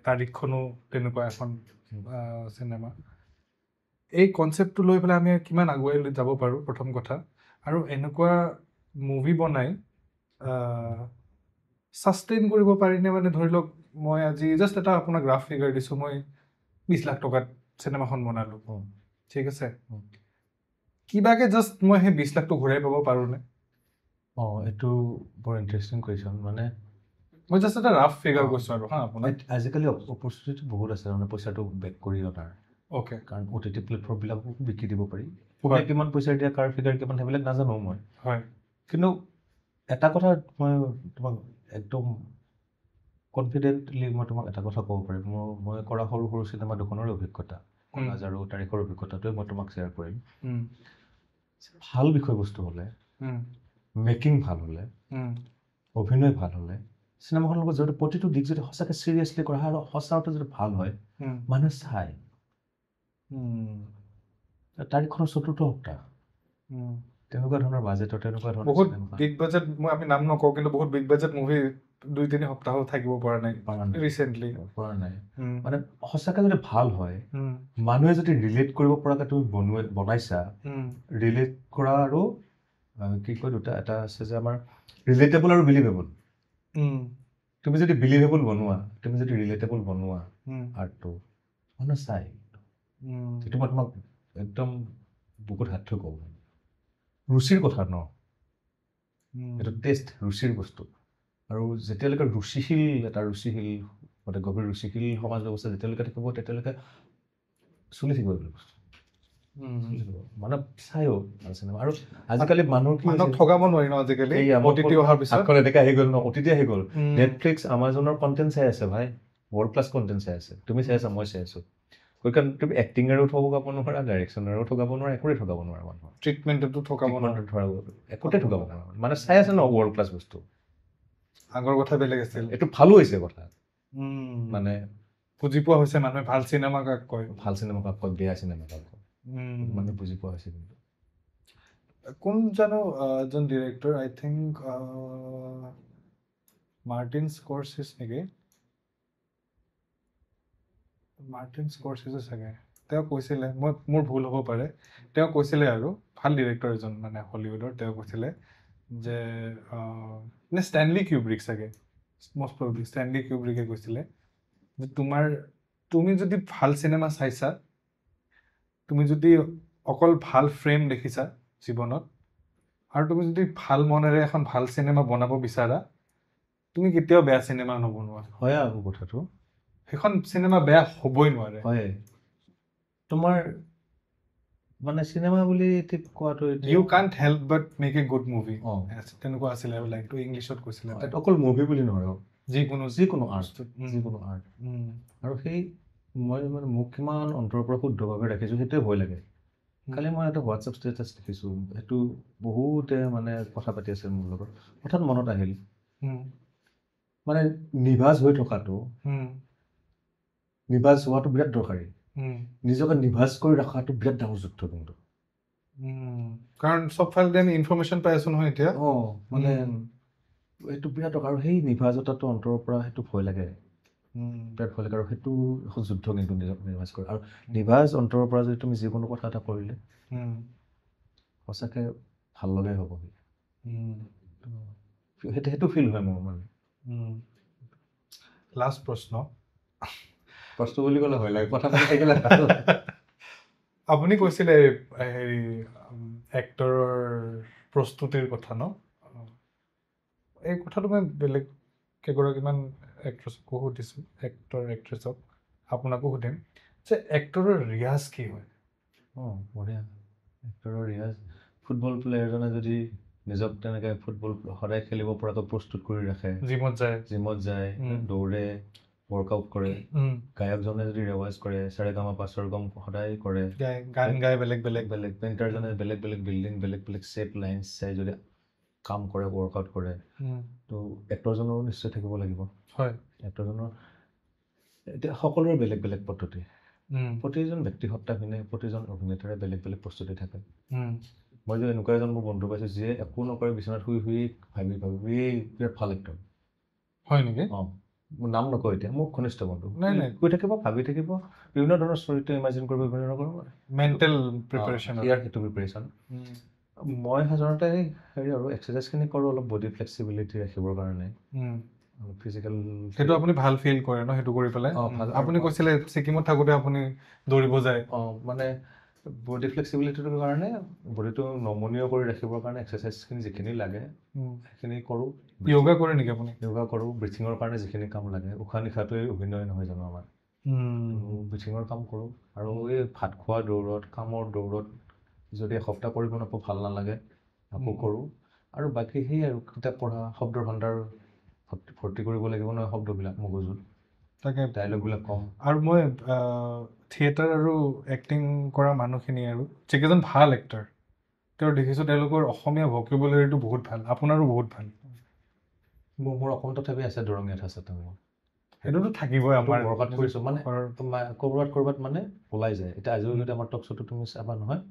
A: তাৰিখখনো তেনেকুৱা এখন চিনেমা এই কনচেপ্টটো লৈ পেলাই আমি কিমান আগুৱাই লৈ যাব পাৰোঁ প্ৰথম কথা আৰু এনেকুৱা মুভি বনাই ছাষ্টেইন কৰিব পাৰিনে মানে ধৰি লওক মই আজি জাষ্ট এটা আপোনাক গ্ৰাফ ফিগাৰ দিছোঁ মই 20 লাখ টকাত চিনেমাখন বনালোঁ ঠিক আছে কিবাকে জাষ্ট মই সেই 20 লাখটো ঘূৰাই পাব পাৰোঁনে
B: এইটো বৰ ইণ্টাৰেষ্টিং কুৱেশ্যন মানে
A: মই জাষ্ট এটা ৰাফ ফিগাৰ কৈছোঁ আৰু আপোনাক
B: আজিকালি অপৰচুনিটি বহুত আছে মানে পইচাটো বেক কৰি অনাৰ কাৰণ OTT প্লেটফৰ্মবিলাকো বিক্ৰী দিব পাৰি কিমান পইচা দিয়া কাৰ ফিগাৰ কিমান সেইবিলাক নাজানো মই কিন্তু এটা কথা মই তোমাক একদম কনফিডেণ্টলি মই তোমাক এটা কথা ক'ব পাৰিম, মই কৰা সৰু সৰু চিনেমা দুখনৰ অভিজ্ঞতা, কলাজ আৰু তাৰিখৰ অভিজ্ঞতাটোৱে মই তোমাক শ্বেয়াৰ কৰিম। ভাল বিষয়বস্তু হ'লে, মেকিং ভাল হ'লে, অভিনয় ভাল হ'লে, চিনেমাখনৰ লগত যদি প্ৰতিটো দিশ যদি সঁচাকৈ চিৰিয়াছলি কৰা হয় আৰু সঁচা অৰ্থত যদি ভাল হয়, মানুহে চায়। তাৰিখখনৰ ৪ৰ্থ সপ্তাহ তেনেকুৱা ধৰণৰ বাজেটৰ, তেনেকুৱা ধৰণৰ
A: বহুত বিগ বাজেট, আমি নাম নকওঁ, কিন্তু বহুত বিগ বাজেট মুভি 2-3 সপ্তাহো থাকিব পৰা নাই ৰিচেণ্টলি।
B: পৰা নাই মানে সঁচাকৈ যদি ভাল হয়, মানুহে যদি ৰিলেট কৰিব পৰাকৈ তুমি বনাইছা, ৰিলেট কৰা আৰু কি কয় দুটা, এটা আছে যে আমাৰ ৰিলেটেবল আৰু বিলিভেবল। তুমি যদি বিলিভেবল বনোৱা, তুমি যদি ৰিলেটেবল বনোৱা আৰ্টটো, মানুহে চাই। সেইটো মই তোমাক একদম বুকুত হাত থৈ কওঁ। ৰুচিৰ কথা ন, এইটো টেষ্ট, ৰুচিৰ বস্তু। আৰু যেতিয়ালৈকে ৰুচিশীল মানে গভীৰ ৰুচিশীল সমাজ ব্যৱস্থা যেতিয়ালৈকে থাকিব, তেতিয়ালৈকে চলি থাকিব এইবিলাক বস্তু। মানে চায়ো চিনেমা। আৰু আজিকালি মানুহক
A: ঠগাব নোৱাৰি ন, আজিকালি OTT অহাৰ পিছত
B: এনেকৈ আহি গ'ল ন, OTT আহি গ'ল। নেটফ্লিক্স, আমাজনৰ কণ্টেণ্ট চাই আছে ভাই, ৱৰ্ল্ড ক্লাছ কণ্টেণ্ট চাই আছে। তুমি চাই আছা, মই চাই আছোঁ। কাৰণ তুমি এক্টিঙৰো ঠগাব নোৱাৰা, ডাইৰেকশ্যনৰো ঠগাব নোৱাৰা, একোৰে ঠগাব নোৱাৰা মানুহৰ।
A: ট্ৰিটমেণ্টতো ঠগাব নোৱাৰা,
B: একোতে ঠগাব নোৱাৰা। মানে চাই আছে ন ৱৰ্ল্ড ক্লাছ বস্তু।
A: আগৰ কথা বেলেগ আছিল,
B: এইটো ভালো হৈছে কথা। মানে
A: বুজি পোৱা হৈছে মানুহে, ভাল চিনেমা কাক কয়,
B: ভাল চিনেমা কাক কয়, বেয়া চিনেমা কাক কয়, মানে বুজি পোৱা হৈছে। কিন্তু
A: কোন জানো এজন ডিৰেক্টৰ, আই থিংক মাৰ্টিন স্কৰ্চেছ নেকি, মাৰ্টিন স্কৰ্চেছে চাগে, তেওঁ কৈছিলে, মোৰ ভুল হ'ব পাৰে, তেওঁ কৈছিলে আৰু ভাল ডিৰেক্টৰ এজন মানে হলিউডৰ, তেওঁ কৈছিলে যে নে ষ্টেনলি কিউব্ৰিক চাগে, মষ্ট প্ৰবলি ষ্টেনলি কিউব্ৰিকে কৈছিলে যে তুমি যদি ভাল চিনেমা চাইছা, তুমি যদি অকল ভাল ফ্ৰেম দেখিছা জীৱনত, আৰু তুমি যদি ভাল মনেৰে এখন ভাল চিনেমা বনাব বিচাৰা, তুমি কেতিয়াও বেয়া চিনেমা নবনোৱা।
B: হয় আকৌ কথাটো,
A: সেইখন চিনেমা বেয়া হ'বই নোৱাৰে।
B: হয়, তোমাৰ মানে চিনেমা বুলি কোৱাটো,
A: you can't help but make a good movie, তেনেকুৱা আছিলে আৰু লাইনটো ইংলিছত কৈছিলে।
B: অকল মুভি বুলি নহয়, যিকোনো আৰ্ট। আৰু সেই মই মানে মোক কিমান অন্তৰৰ পৰা শুদ্ধভাৱে ৰাখিছোঁ, সেইটোৱে ভয় লাগে। কালি মই এটা হোৱাটছএপ ষ্টেটাছ দেখিছোঁ, সেইটো বহুতে মানে কথা পাতি আছে মোৰ লগত, হঠাৎ মনত আহিল, মানে নিভাঁজ হৈ থকাটো, নিভাঁজ হোৱাটো বিৰাট দৰকাৰী। নিজকে নিভাঁজ কৰি ৰখাটো বিৰাট ডাঙৰ যুদ্ধ। কিন্তু
A: কাৰণ চবফালে আমি ইনফৰমেশ্যন পাই আছোঁ নহয় এতিয়া,
B: মানে সেইটো বিৰাট দৰকাৰ। আৰু সেই নিভাঁজতাটো অন্তৰৰ পৰা সেইটো ভয় লাগে, বিৰাট ভয় লাগে। আৰু সেইটো এখন যুদ্ধ কিন্তু নিজক নিভাঁজ কৰে। আৰু নিভাঁজ অন্তৰৰ পৰা যদি তুমি যিকোনো কথা এটা কৰিলে সঁচাকৈ ভাল লগাই হ'ব, সেইটো ফিল হয় মোৰ মানে।
A: লাষ্ট প্ৰশ্ন
B: বুলি ক'লে ভয় লাগে, কথা পাতি থাকিলে।
A: আপুনি কৈছিলে হেৰি এক্টৰৰ প্ৰস্তুতিৰ কথা ন, এই কথাটো মই বেলেগ কেইগৰাকীমান এক্ট্ৰেছকো সুধিছোঁ, এক্ট্ৰেছক, আপোনাকো সুধিম যে এক্টৰৰ ৰিয়াজ কি হয়?
B: বঢ়িয়া। এক্টৰৰ ৰিয়াজ, ফুটবল প্লেয়াৰজনে যদি নিজক তেনেকৈ ফুটবল সদায় খেলিব পৰাকৈ প্ৰস্তুত কৰি ৰাখে, জিমত যায়, দৌৰে, ৱৰ্কআউট কৰে, গায়কজনে যদি ৰেৱাজ কৰে, সাৰেগামাপা স্বৰগম সদায় কৰে,
A: গান গাই বেলেগ
B: পেইণ্টাৰজনে বেলেগ বিল্ডিং, বেলেগ শ্বেপ লাইন্স চাই যদি কাম কৰে, ৱৰ্কআউট কৰে, তো এক্টৰজনৰো নিশ্চয় থাকিব লাগিব। হয়, এক্টৰজনৰ এতিয়া সকলোৰে বেলেগ পদ্ধতি, প্ৰতিজন ব্যক্তিসত্তাহীনে, প্ৰতিজন অভিনেতাৰে বেলেগ প্ৰস্তুতি থাকে। মই যে এনেকুৱা এজন মোৰ বন্ধু পাইছোঁ, যিয়ে একো নকৰে, বিচনাত শুই ভাবি বিৰাট ভাল এক্টৰ। হয় নেকি? মোৰ নাম নকওঁ এতিয়া, মোৰ ঘনিষ্ঠ বন্ধু। শুই থাকিব, ভাবি থাকিব, বিভিন্ন ধৰণৰ চৰিত্ৰ ইমাজিন কৰিব, বিভিন্ন ধৰণৰ
A: মেণ্টেল প্ৰিপাৰেশ্যন,
B: সেইটো প্ৰিপাৰেশ্যন। মই সাধাৰণতে হেৰি আৰু এক্সাৰচাইজখিনি কৰোঁ অলপ বডি ফ্লেক্সিবিলিটি ৰাখিবৰ কাৰণে, ফিজিকেল।
A: সেইটো আপুনি ভাল ফিল কৰে ন সেইটো কৰি পেলাই? আপুনি কৈছিলে ছিকিমত থাকোঁতে আপুনি দৌৰিব যায়।
B: মানে বডি ফ্লেক্সিবিলিটিটোৰ কাৰণে, বডিটো নমনীয় কৰি ৰাখিবৰ কাৰণে এক্সাৰচাইজখিনি যিখিনি লাগে সেইখিনি কৰোঁ।
A: য়োগা কৰে নেকি আপুনি?
B: য়োগা কৰোঁ। ব্ৰিথিঙৰ কাৰণে যিখিনি কাম লাগে, উশাহ নিশাটোৱে অভিনয় নহয় জানো আমাৰ, ব্ৰিথিঙৰ কাম কৰোঁ। আৰু এই ভাত খোৱা দৌৰত, কামৰ দৌৰত যদি এসপ্তাহ কৰিব নাপাওঁ, ভাল নালাগে, আকৌ কৰোঁ। আৰু বাকী সেই আৰু কিতাপ পঢ়া, শব্দৰ ভাণ্ডাৰ ভৰ্তি কৰিব লাগিব নহয় শব্দবিলাক মগজুত,
A: তাকে
B: ডাইলগবিলাক কম।
A: আৰু মই থিয়েটাৰ আৰু এক্টিং কৰা মানুহখিনি আৰু যিকেইজন ভাল এক্টাৰ তেওঁ দেখিছোঁ তেওঁলোকৰ অসমীয়া ভকেবুলাৰীটো বহুত ভাল, আপোনাৰো বহুত ভাল।
B: মোৰ অকণ তথাপি আছে দৰঙীয়াত আছে মোৰ।
A: সেইটোতো থাকিবই আমাৰ
B: বৰকাত কৰিছোঁ মানে ক'ৰবাত মানে ওলাই যায়। এতিয়া আজিও যদি আমাৰ টক শ্ব'টো তুমি চাবা নহয়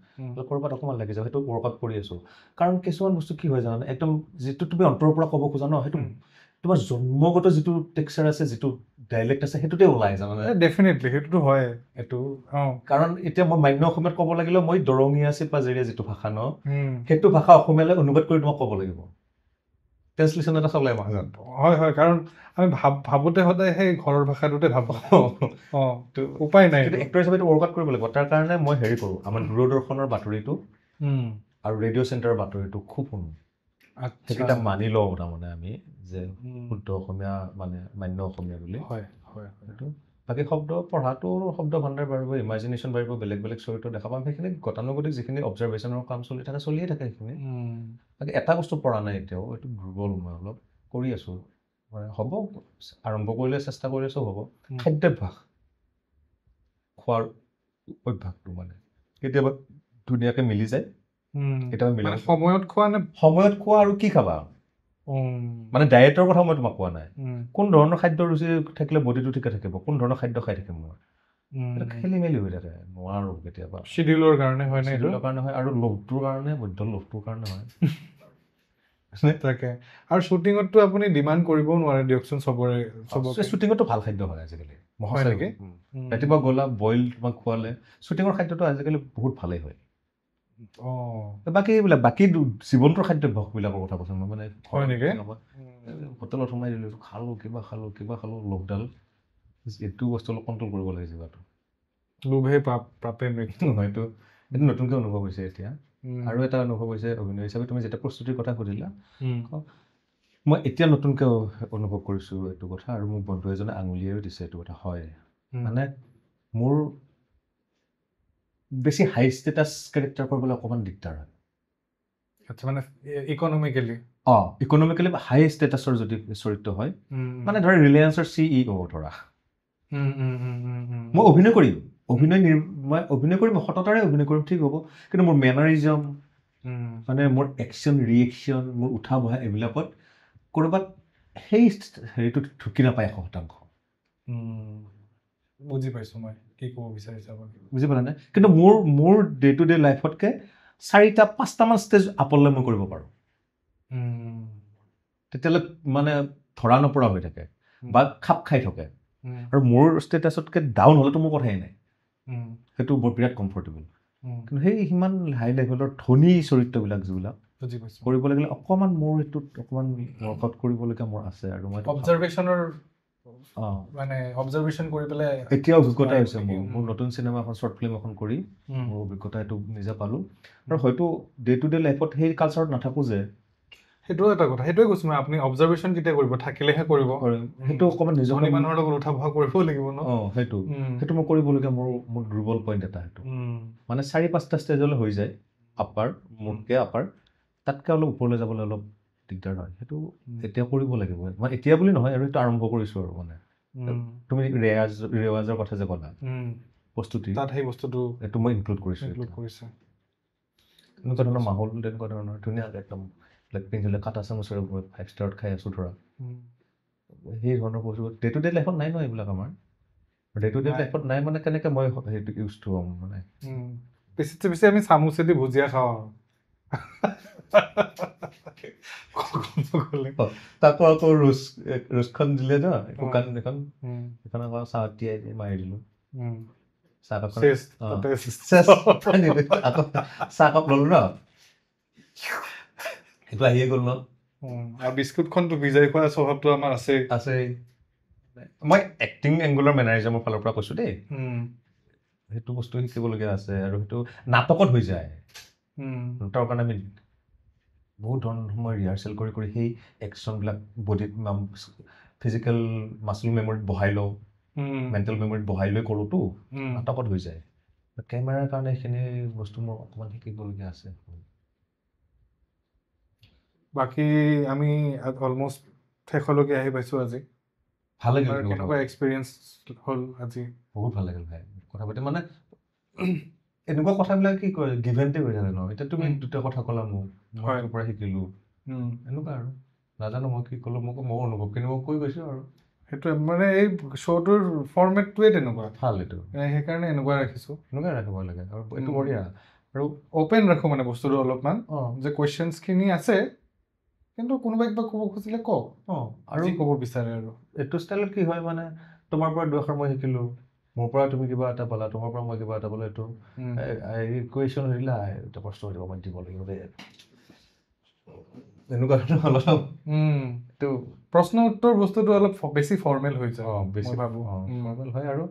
B: ক'ৰবাত অকণমান লাগি যাওঁ, সেইটো বৰকাত কৰি আছোঁ। কাৰণ কিছুমান বস্তু কি হয় জানানে, একদম যিটো তুমি অন্তৰৰ পৰা ক'ব খোজা ন, সেইটো তোমাৰ জন্মগত যিটো টেক্সাৰ আছে, যিটো ডাইলেক্ট আছে, সেইটোতে ওলাই জানানে।
A: ডেফিনেটলি সেইটোতো হয়
B: এইটো কাৰণ এতিয়া মই মান্য অসমীয়াত ক'ব লাগিলে মই দৰঙীয়া চিপাঝাৰীয়া যিটো ভাষা ন, সেইটো ভাষা অসমীয়ালৈ অনুবাদ কৰি তোমাক ক'ব লাগিব। ট্ৰেন্সলেশ্যন এটা চলাই মাজত।
A: হয় কাৰণ আমি ভাবোতে সদায় সেই ঘৰৰ ভাষাটোতে ভাবোঁ। উপায় নাই,
B: কিন্তু এক্টৰ হিচাপে ৱৰ্কআউট কৰিব লাগিব। তাৰ কাৰণে মই হেৰি কৰোঁ, আমাৰ দূৰদৰ্শনৰ বাতৰিটো আৰু ৰেডিঅ' চেণ্টাৰৰ বাতৰিটো খুব শুনো। সেইকেইটা মানি লওঁ তাৰমানে আমি যে শুদ্ধ অসমীয়া মানে মান্য অসমীয়া বুলি। সেইটো বাকী শব্দ পঢ়াটো শব্দ ভাণ্ডাৰ বাঢ়িব, ইমাজিনেশ্যন বাঢ়িব, বেলেগ বেলেগ চৰিত্ৰ দেখা পাম, সেইখিনি গতানুগতিক যিখিনি অবজাৰ্ভেশ্যনৰ কাম চলি থাকে চলিয়ে থাকে সেইখিনি। বাকী এটা বস্তু পৰা নাই এতিয়াও, এইটো দুৰ্বল মই অলপ কৰি আছোঁ, মানে হ'ব আৰম্ভ কৰিলে চেষ্টা কৰি আছোঁ হ'ব। খাদ্যাভ্যাস, খোৱাৰ অভ্যাসটো মানে কেতিয়াবা ধুনীয়াকৈ মিলি যায়, কেতিয়াবা মিলাব।
A: সময়ত খোৱা নে
B: সময়ত খোৱা আৰু কি খাবা, মানে ডায়েটৰ কথা মই তোমাক কোৱা নাই। কোন ধৰণৰ খাদ্য ৰুচি থাকিলে বডিটো ঠিকে থাকিব, কোন ধৰণৰ খাদ্য খাই থাকিম মই, খেলি মেলি হৈ থাকে, নোৱাৰোঁ কেতিয়াবা।
A: চিডিউলৰ কাৰণে হয় নে?
B: চিডিউলৰ কাৰণে হয় আৰু লোভটোৰ কাৰণে, বৈধ লোভটোৰ কাৰণে হয়।
A: তাকে আৰু শ্বুটিঙততো আপুনি ডিমাণ্ড কৰিবও নোৱাৰে দিয়কচোন চবৰে।
B: শ্বুটিঙতো ভাল খাদ্য হয় আজিকালি,
A: হয় নেকি?
B: ৰাতিপুৱা গ'লা বইল তোমাক খোৱালে, শ্বুটিঙৰ খাদ্যটো আজিকালি বহুত ভালেই হয়। বাকী এইবিলাক বাকী জীৱনটোৰ খাদ্যাভ্যাসবিলাকৰ কথা কৈছোঁ মই, মানে
A: হয় নেকি?
B: হোটেলত সোমাই দিলোঁ, খালোঁ কিবা খালোঁ লোভডাল, এইটো বস্তু অলপ কণ্ট্ৰল কৰিব লাগে যিবাটো।
A: লোভে পাপে মৃত্যু।
B: হয়তো এইটো নতুনকৈ অনুভৱ হৈছে এতিয়া। আৰু এটা অনুভৱ হৈছে অভিনয় হিচাপে, তুমি যেতিয়া প্ৰস্তুতিৰ কথা সুধিলা, মই এতিয়া নতুনকৈ অনুভৱ কৰিছোঁ এইটো কথা, আৰু মোক বন্ধু এজনে আঙুলিয়াইও দিছে এইটো কথা। হয় মানে মোৰ বেছি হাই ষ্টেটাছ কেৰেক্টাৰ কৰিবলৈ অকণমান দিগদাৰ হয়।
A: আচ্ছা, মানে ইকনমিকেলি
B: ইকনমিকেলি হাই ষ্টেটাছৰ যদি চৰিত্ৰ হয়, মানে ধৰা ৰিলায়েন্সৰ CEO ধৰা, মই অভিনয় কৰিম, মই অভিনয় কৰিম, সততাৰে অভিনয় কৰিম, ঠিক হ'ব। কিন্তু মোৰ মেনাৰিজম, মানে মোৰ একশ্যন ৰিয়েকশ্যন, মোৰ উঠা বহা, এইবিলাকত ক'ৰবাত সেই হেৰিটো ঢুকি নাপায় 100%।
A: বুজি পাইছোঁ মই কি ক'ব বিচাৰিছোঁ,
B: বুজি পালা নে? কিন্তু মোৰ ডে টু ডে লাইফতকৈ 4-5টামান ষ্টেজ আপলৈ মই কৰিব পাৰোঁ। তেতিয়াহ'লে মানে ধৰা নপৰা হৈ থাকে বা খাপ খাই থাকে, আৰু মোৰ ষ্টেটাছতকৈ ডাউন হ'লেতো মোৰ কথাই নাই, সেইটো বৰ বিৰাট কমফৰ্টেবল। কিন্তু সেই সিমান হাই লেভেলৰ ধনী চৰিত্ৰবিলাক যিবিলাক কৰিব লাগিলে অকণমান মোৰ এইটোত অকণমান ৱৰ্কআউট কৰিবলগীয়া মোৰ আছে। আৰু মই
A: অবজাৰভেশ্যন কৰি পেলাই
B: এতিয়া অভিজ্ঞতা হৈছে মোৰ নতুন চিনেমা এখন, শ্বৰ্ট ফিল্ম এখন কৰি মোৰ অভিজ্ঞতা এইটো নিজে পালোঁ। আৰু হয়তো ডে টু ডে লাইফত সেই কালচাৰত নাথাকোঁ যে,
A: সেইটোও এটা কথা, সেইটোৱে কৈছোঁ মই। আপুনি অবজাৰভেশ্যন কেতিয়া কৰিব, থাকিলেহে কৰিব।
B: সেইটো অকণমান নিজৰ
A: মানুহৰ লগত উঠা বহা কৰিবও লাগিব ন।
B: সেইটো মই কৰিবলগীয়া মোৰ দুৰ্বল পইণ্ট এটা। সেইটো মানে 4-5টা ষ্টেজলৈ হৈ যায় আপাৰ, মোতকৈ আপাৰ, তাতকৈ অলপ ওপৰলৈ যাবলৈ অলপ দিগদাৰ হয়। সেইটো এতিয়া কৰিব লাগিব, মানে এতিয়া বুলি নহয় আৰু, সেইটো আৰম্ভ কৰিছোঁ আৰু। মানে তুমি ৰেৱাজৰ কথা যে ক'লা, প্ৰস্তুতি, তাত সেই বস্তুটো এইটো মই ইনক্লুড কৰিছোঁ। এনেকুৱা ধৰণৰ মাহোল, তেনেকুৱা ধৰণৰ ধুনীয়াকৈ একদম পিন্ধিলে কাটা চামুচেৰে 5 ষ্টাৰত খাই আছোঁ ধৰা, সেই ধৰণৰ বস্তু ডে টু ডে লাইফত নাই ন এইবিলাক। আমাৰ ডে টু ডে লাইফত নাই, মানে কেনেকৈ মই সেইটো ইউজটো হ'ম, মানে
A: বেছি আমি চামুচেদি ভুজিয়া খাওঁ আৰু
B: তাকো আকৌ ৰোজখন দিলে ন, শুকান এখন, সেইখন আকৌ চাহ তিয়াই মাৰি দিলোঁ, চাহকাপ ল'লোঁ ন, সেইটো আহিয়ে গ'ল ন।
A: আৰু বিস্কুটখনটো ভিজাই খোৱা স্বভাৱটো আমাৰ আছেই।
B: মই এক্টিং এংগুলাৰ মেনাৰিজমৰ ফালৰ পৰা কৈছোঁ দেই, সেইটো বস্তু শিকিবলগীয়া আছে। আৰু সেইটো নাটকত হৈ যায়, তাৰ কাৰণে আমি বহুত ধৰণৰ সময় ৰিহাৰ্চেল কৰি সেই একশ্যনবিলাক বডিত ফিজিকেল মাছল মেমৰিত বহাই লওঁ, মেণ্টেল মেমৰিত বহাই লৈ কৰোঁতো, নাটকত হৈ যায়। কেমেৰাৰ কাৰণে সেইখিনি বস্তু মোৰ অকণমান শিকিবলগীয়া আছে।
A: বাকী আমি অলমষ্ট শেষলৈকে আহি পাইছোঁ আজি।
B: ভাল লাগিল
A: কেনেকুৱা এক্সপিৰিয়েঞ্চ হ'ল আজি?
B: বহুত ভাল লাগিল ভাই কথা পাতি। মানে এনেকুৱা কথাবিলাক কি কয় গিভ এণ্ড টেক হৈ থাকে ন। এতিয়া তুমি দুটা কথা ক'লা মোক, মই তোৰ পৰা শিকিলোঁ, এনেকুৱা আৰু নাজানো মই কি ক'লোঁ, মোৰ অনুভৱখিনি মই কৈ গৈছোঁ আৰু
A: সেইটোৱে। মানে এই শ্ব'টোৰ ফৰ্মেটটোৱে তেনেকুৱা
B: ভাল। এইটো
A: সেইকাৰণে এনেকুৱা ৰাখিছোঁ,
B: এনেকুৱাই ৰাখিব লাগে আৰু এইটো বঢ়িয়া। আৰু
A: অ'পেন ৰাখোঁ মানে বস্তুটো অলপমান, যে কুৱেশ্যনছখিনি আছে কিন্তু কোনোবাই কিবা ক'ব খুজিলে কওক, আৰু ক'ব বিচাৰে। আৰু
B: এইটো ষ্টাইলত কি হয় মানে তোমাৰ পৰা দুআষাৰ মই শিকিলোঁ, মোৰ পৰা তুমি কিবা এটা পালা, তোমাৰ পৰা মই কিবা এটা পালোঁ। এইটো কুৱেশ্যন সুধিলা, এতিয়া প্ৰশ্ন সুধিব মই দিব লাগিব দেই, এনেকুৱা ধৰণৰ অলপ এইটো
A: প্ৰশ্ন উত্তৰ বস্তুটো অলপ বেছি ফৰ্মেল হৈ যায়।
B: বেছি
A: ভাবোঁ
B: ফৰ্মেল হয় আৰু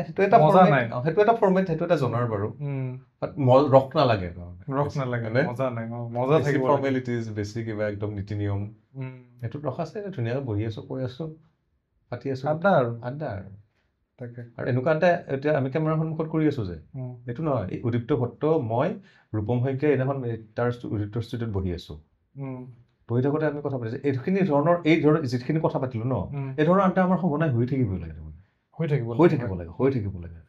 B: সেইটো এটা ফৰ্মেট, সেইটো এটা ফৰ্মেট, সেইটো এটা জনাৰ বাৰু। ৰস নালাগে,
A: মজা নাই, মজা থাকিব।
B: ফৰ্মেলিটিজ বেছি কিবা একদম নীতি নিয়ম সেইটোত ৰস আছে। ধুনীয়াকৈ বহি আছোঁ, কৈ আছোঁ, পাতি আছোঁ, আড্ডা আৰু তাকে। আৰু এনেকুৱা এটা এতিয়া আমি কেমেৰাৰ সন্মুখত কৰি আছোঁ যে এইটো নহয়, এই উদীপ্ত ভট্ট, মই, ৰূপম শইকীয়া এইদিনাখন তাৰ উদীপ্ত ষ্টুডিঅ'ত বহি আছোঁ, বহি থাকোঁতে আমি কথা পাতিছোঁ। এই ধৰণৰ যিখিনি কথা পাতিলোঁ ন, এই ধৰণৰ আড্ডা আমাৰ সঘনাই হৈ থাকিবই লাগে, হৈ থাকিব লাগে।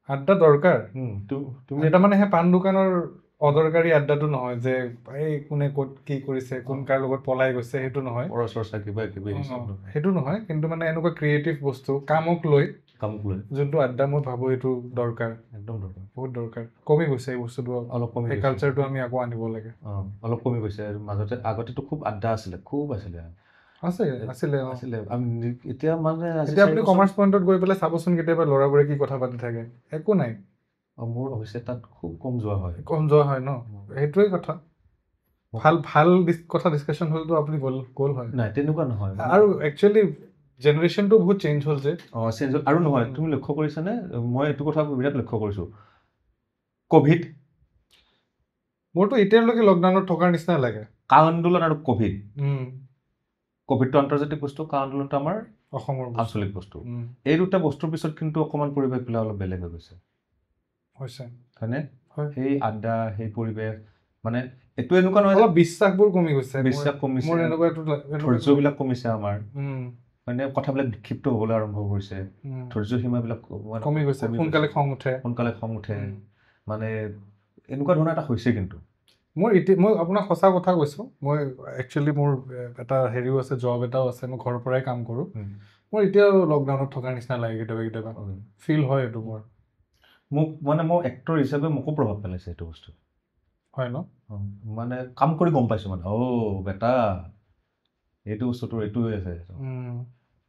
A: আড্ডা দৰকাৰ। তুমি এটা মানে সেই পাণ দোকানৰ অদৰকাৰী আড্ডাটো নহয় যে এই কোনে ক'ত কি কৰিছে, কোন কাৰ লগত পলাই গৈছে, সেইটো নহয়,
B: চৰ্চা কিবা কিবি
A: সেইটো নহয়। কিন্তু মানে এনেকুৱা ক্ৰিয়েটিভ বস্তু কামক লৈ যোনটো আড্ডা, মই ভাবোঁ এইটো দৰকাৰ, একদম দৰকাৰ, বহুত দৰকাৰ। কমি গৈছে এই বস্তুটো, অলপ কমি, সেই কালচাৰটো আমি আকৌ আনিব লাগে।
B: অলপ কমি গৈছে। আৰু মাজতে আগতেতো খুব আড্ডা আছিলে, খুব আছিলে। এতিয়া মানে
A: এতিয়া আপুনি কমাৰ্চ পইণ্টত গৈ পেলাই চাবচোন, কেতিয়াবা ল'ৰাবোৰে কি কথা পাতি থাকে, একো নাই।
B: মোৰ অৱশ্যে তাত খুব কম যোৱা হয়
A: ন, সেইটোৱে কথা। ভাল কথা ডিছকাশ্যন হ'লেতো আপুনি গ'ল হয়।
B: নাই, তেনেকুৱা নহয়।
A: আৰু একচুৱেলি জেনেৰেশ্যনটো বহুত চেঞ্জ হ'ল যে।
B: চেঞ্জ হ'ল। আৰু নহয়, তুমি লক্ষ্য কৰিছানে, মই এইটো কথা বিৰাট লক্ষ্য কৰিছোঁ, ক'ভিড,
A: মোৰতো এতিয়ালৈকে লকডাউনত থকাৰ নিচিনা লাগে।
B: কা আন্দোলন আৰু ক'ভিডটো আন্তৰ্জাতিক বস্তু, কা আন্দোলনটো আমাৰ অসমৰ আঞ্চলিক বস্তু। এই দুটা বস্তুৰ পিছত কিন্তু অকণমান পৰিৱেশবিলাক অলপ বেলেগ হৈ গৈছে, হয়নে? সেই আড্ডা, সেই পৰিৱেশ, মানে এইটো এনেকুৱা নহয়, অলপ
A: বিশ্বাসবোৰ কমি গৈছে,
B: বিশ্বাস কমিছে, ধৈৰ্যবিলাক কমিছে আমাৰ, মানে কথাবিলাক বিক্ষিপ্ত হ'বলৈ আৰম্ভ কৰিছে, ধৈৰ্য সীমাবিলাক
A: কমি গৈছে, সোনকালে খং উঠে,
B: মানে এনেকুৱা ধৰণৰ এটা হৈছে। কিন্তু
A: মই আপোনাক সঁচা কথা কৈছোঁ, মই একচুৱেলি মোৰ এটা হেৰিও আছে, জব এটাও আছে, মই ঘৰৰ পৰাই কাম কৰোঁ। মোৰ এতিয়াও লকডাউনত থকাৰ নিচিনা লাগে কেতিয়াবা ফিল হয় এইটো মোৰ।
B: মই এক্টৰ হিচাপে মোকো প্ৰভাৱ পেলাইছে এইটো বস্তু,
A: হয় ন?
B: মানে কাম কৰি গম পাইছোঁ, মানে বেটা এইটো বস্তুটো এইটো হৈ আছে।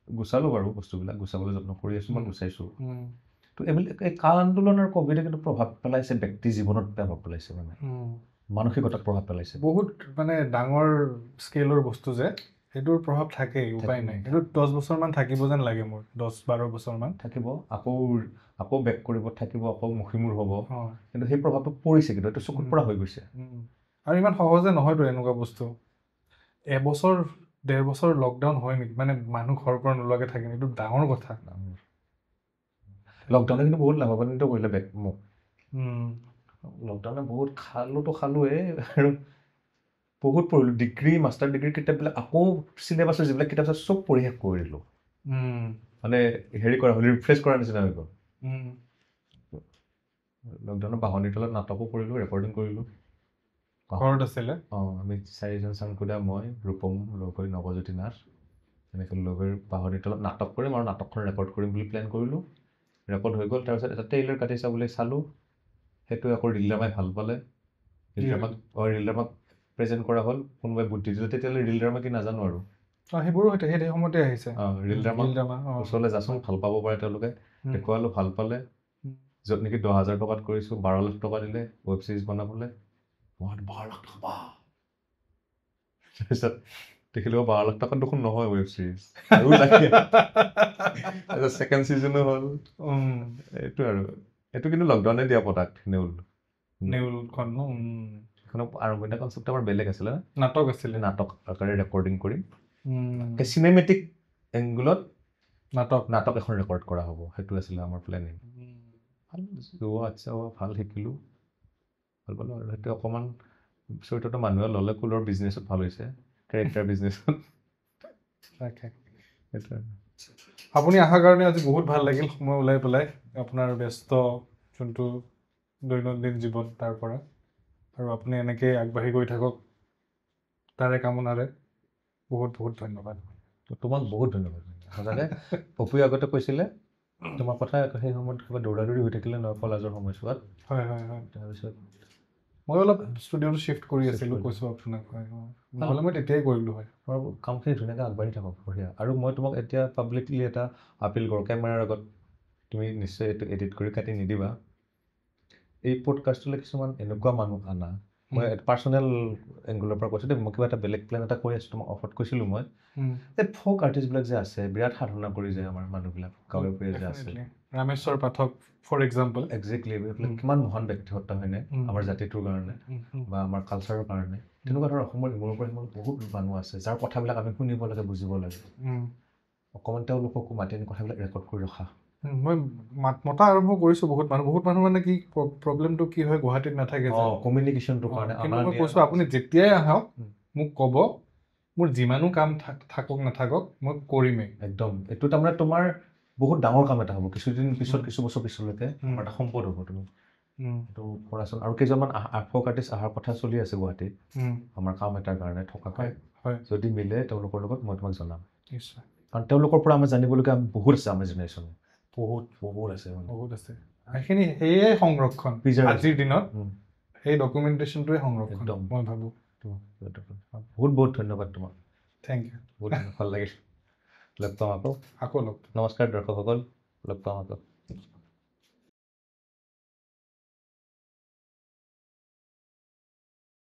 B: গুচালোঁ বাৰু, বস্তুবিলাক গুচাবলৈ যত্ন কৰি আছোঁ, মই গুচাইছোঁ। তো এইবিলাক এই কা আন্দোলন আৰু ক'ভিডে কিন্তু প্ৰভাৱ পেলাইছে, ব্যক্তি জীৱনত প্ৰভাৱ পেলাইছে, মানে মানসিকতাত প্ৰভাৱ পেলাইছে।
A: বহুত মানে ডাঙৰ স্কেলৰ বস্তু যে, সেইটোৰ প্ৰভাৱ থাকেই, উপায় নাই। সেইটো 10 বছৰমান থাকিব যেন লাগে মোৰ, 10-12 বছৰমান থাকিব।
B: আকৌ বেক কৰিব, থাকিব, আকৌ মুখিমূৰ হ'ব। কিন্তু সেই প্ৰভাৱটো পৰিছে, কিন্তু এইটো চকুত পৰা হৈ গৈছে।
A: আৰু ইমান সহজে নহয়তো এনেকুৱা বস্তু। 1-1.5 বছৰ লকডাউন হয় নেকি, মানে মানুহ ঘৰৰ পৰা নোলোৱাকৈ থাকে, এইটো ডাঙৰ কথা।
B: লকডাউনে কিন্তু বহুত লাভৱান্বিত কৰিলে মোক। লকডাউনে বহুত খালোঁৱেই, আৰু বহুত পঢ়িলোঁ। ডিগ্ৰী, মাষ্টাৰ ডিগ্ৰী কিতাপবিলাক আকৌ চিলেবাছৰ যিবিলাক কিতাপ আছে চব পঢ়ি শেষ কৰি দিলোঁ, মানে হেৰি কৰা হ'ল, ৰিফ্ৰেছ কৰাৰ নিচিনা হৈ গ'ল। লকডাউনৰ বাহনিৰ তলত নাটকো কৰিলোঁ, ৰেকৰ্ডিং কৰিলোঁ।
A: ঘৰত আছিলে
B: আমি 4জন, চাংকুদা, মই, ৰূপম, লগৈ নৱজ্যোতি নাথ, এনেকৈ লগৈ বাহনিৰ তলত নাটক কৰিম, আৰু নাটকখন ৰেকৰ্ড কৰিম বুলি প্লেন কৰিলোঁ। ৰেকৰ্ড হৈ গ'ল। তাৰপিছত এটা ট্ৰেইলাৰ কাটি চাবলৈ চালোঁ, সেইটো আকৌ ৰিলড্ৰামাই ভাল পালে, ৰিলড্ৰামাক প্ৰেজেণ্ট কৰা হ'ল, কোনোবাই বুদ্ধি দিলে। তেতিয়াহ'লে ৰিলড্ৰামা কি নাজানো আৰু
A: সেইবোৰো সেই সময়তে আহিছে।
B: ৰিলড্ৰামা ওচৰলৈ যাচোন, ভাল পাব পাৰে তেওঁলোকে, দেখুৱালোঁ, ভাল পালে। য'ত নেকি 10,000 টকাত কৰিছোঁ, 12 লাখ টকা দিলে ৱেব ছিৰিজ বনাবলৈ। 12 লাখ টকা। তাৰপিছত দেখিলোঁ 12 লাখ টকাত দেখোন নহয় ৱেব ছিৰিজ, আৰু লাগে। তাৰপিছত ছেকেণ্ড ছিজনো হ'ল। এইটো আৰু এইটো কিন্তু লকডাউনে দিয়া প্ৰডাক্ট, নেউলখন আৰম্ভণি কনচেপ্ট আমাৰ বেলেগ আছিলে, নাটক আকাৰে ৰেকৰ্ডিং কৰিম, চিনেমেটিক এংগুলত নাটক এখন ৰেকৰ্ড কৰা হ'ব, সেইটো আছিলে আমাৰ প্লেনিং। আচ্ছা, ভাল শিকিলোঁ, ভাল পালোঁ। আৰু সেইটো অকণমান চৰিত্ৰটো মানুহে ল'লে কুলৰ বিজনেছত ভাল হৈছে, কেৰেক্টাৰ বিজনেছত।
A: আপুনি অহাৰ কাৰণে আজি বহুত ভাল লাগিল, সময় ওলাই পেলাই আপোনাৰ ব্যস্ত যোনটো দৈনন্দিন জীৱন তাৰ পৰা, আৰু আপুনি এনেকৈ আগবাঢ়ি গৈ থাকক তাৰে কামনাৰে। বহুত বহুত ধন্যবাদ।
B: তোমাক বহুত ধন্যবাদ। সঁচাকৈ পপুৱে আগতে কৈছিলে তোমাৰ কথা সেই সময়ত কিবা দৌৰা-দৌৰি হৈ থাকিলে নহয় কলেজৰ সময়ছোৱাত।
A: হয় হয় হয়।
B: তাৰপিছত
A: মই অলপ ষ্টুডিঅ'টো শ্বিফ্ট কৰি আছিলোঁ, কৈছোঁ আপোনাক। হয়, নহ'লে মই তেতিয়াই কৰিলোঁ হয়।
B: তোমাৰ কামখিনি ধুনীয়াকৈ আগবাঢ়ি থাকক, বঢ়িয়া। আৰু মই তোমাক এতিয়া পাব্লিকলি এটা আপিল কৰোঁ, কেমেৰাৰ আগত তুমি নিশ্চয় এইটো এডিট কৰি কাটি নিদিবা। এই পডকাষ্টলৈ কিছুমান এনেকুৱা মানুহ আনা, মই পাৰ্চনেল এংগুলৰ পৰা কৈছোঁ দেই, মই কিবা এটা বেলেগ প্লেন এটা কৈ আছোঁ, তোমাক অফত কৈছিলোঁ মই। এই ফ'ক আৰ্টিষ্টবিলাক যে আছে, বিৰাট সাধনা কৰি যায় আমাৰ মানুহবিলাক, গাঁৱে ভূঞে যে আছে।
A: ৰামেশ্বৰ পাঠক ফৰ এক্সাম্পল।
B: একজেক্টলি, এইবিলাক কিমান মহান ব্যক্তিত্ব হয়নে আমাৰ জাতিটোৰ কাৰণে বা আমাৰ কালচাৰৰ কাৰণে। তেনেকুৱা ধৰণৰ অসমৰ ইমূৰৰ পৰা সিমূৰ বহুত মানুহ আছে, যাৰ কথাবিলাক আমি শুনিব লাগে, বুজিব লাগে। অকণমান তেওঁলোককো মাতি আনি কথাবিলাক ৰেকৰ্ড কৰি ৰখা।
A: মই মতা আৰম্ভ কৰিছোঁ। বহুত মানুহ মানে কি প্ৰব্লেমটো কি হয়, গুৱাহাটীত নাথাকে যে
B: কমিউনিকেশ্যনটোৰ কাৰণে।
A: কিন্তু মই কৈছোঁ আপুনি যেতিয়াই আহক মোক ক'ব, মোৰ যিমানো কাম থাকক নাথাকক মই কৰিমেই।
B: একদম এইটো তাৰমানে তোমাৰ বহুত ডাঙৰ কাম এটা হ'ব, কিছুদিন পিছত, কিছু বছৰ পিছলৈকে তোমাৰ এটা সম্পদ হ'ব। তুমি এইটো কৰাচোন। আৰু কেইজনমান ফ'ক আৰ্টিষ্ট অহাৰ কথা চলি আছে গুৱাহাটীত আমাৰ কাম এটাৰ কাৰণে থকাকৈ। যদি মিলে তেওঁলোকৰ লগত মই তোমাক জনাম নিশ্চয়, কাৰণ তেওঁলোকৰ পৰা আমাৰ জানিবলগীয়া বহুত আছে। আমাৰ জেনেৰেশ্যনে বহুত আছে,
A: বহুত আছে। সেইখিনি সেয়াই সংৰক্ষণ আজিৰ দিনত, সেই ডকুমেণ্টেশ্যনটোৱে সংৰক্ষণ মই ভাবোঁ।
B: বহুত বহুত ধন্যবাদ তোমাক।
A: Thank you.
B: বহুত ভাল লাগিল। লগ পাম আকৌ।
A: লগ।
B: নমস্কাৰ দৰ্শকসকল, লগ পাম আকৌ।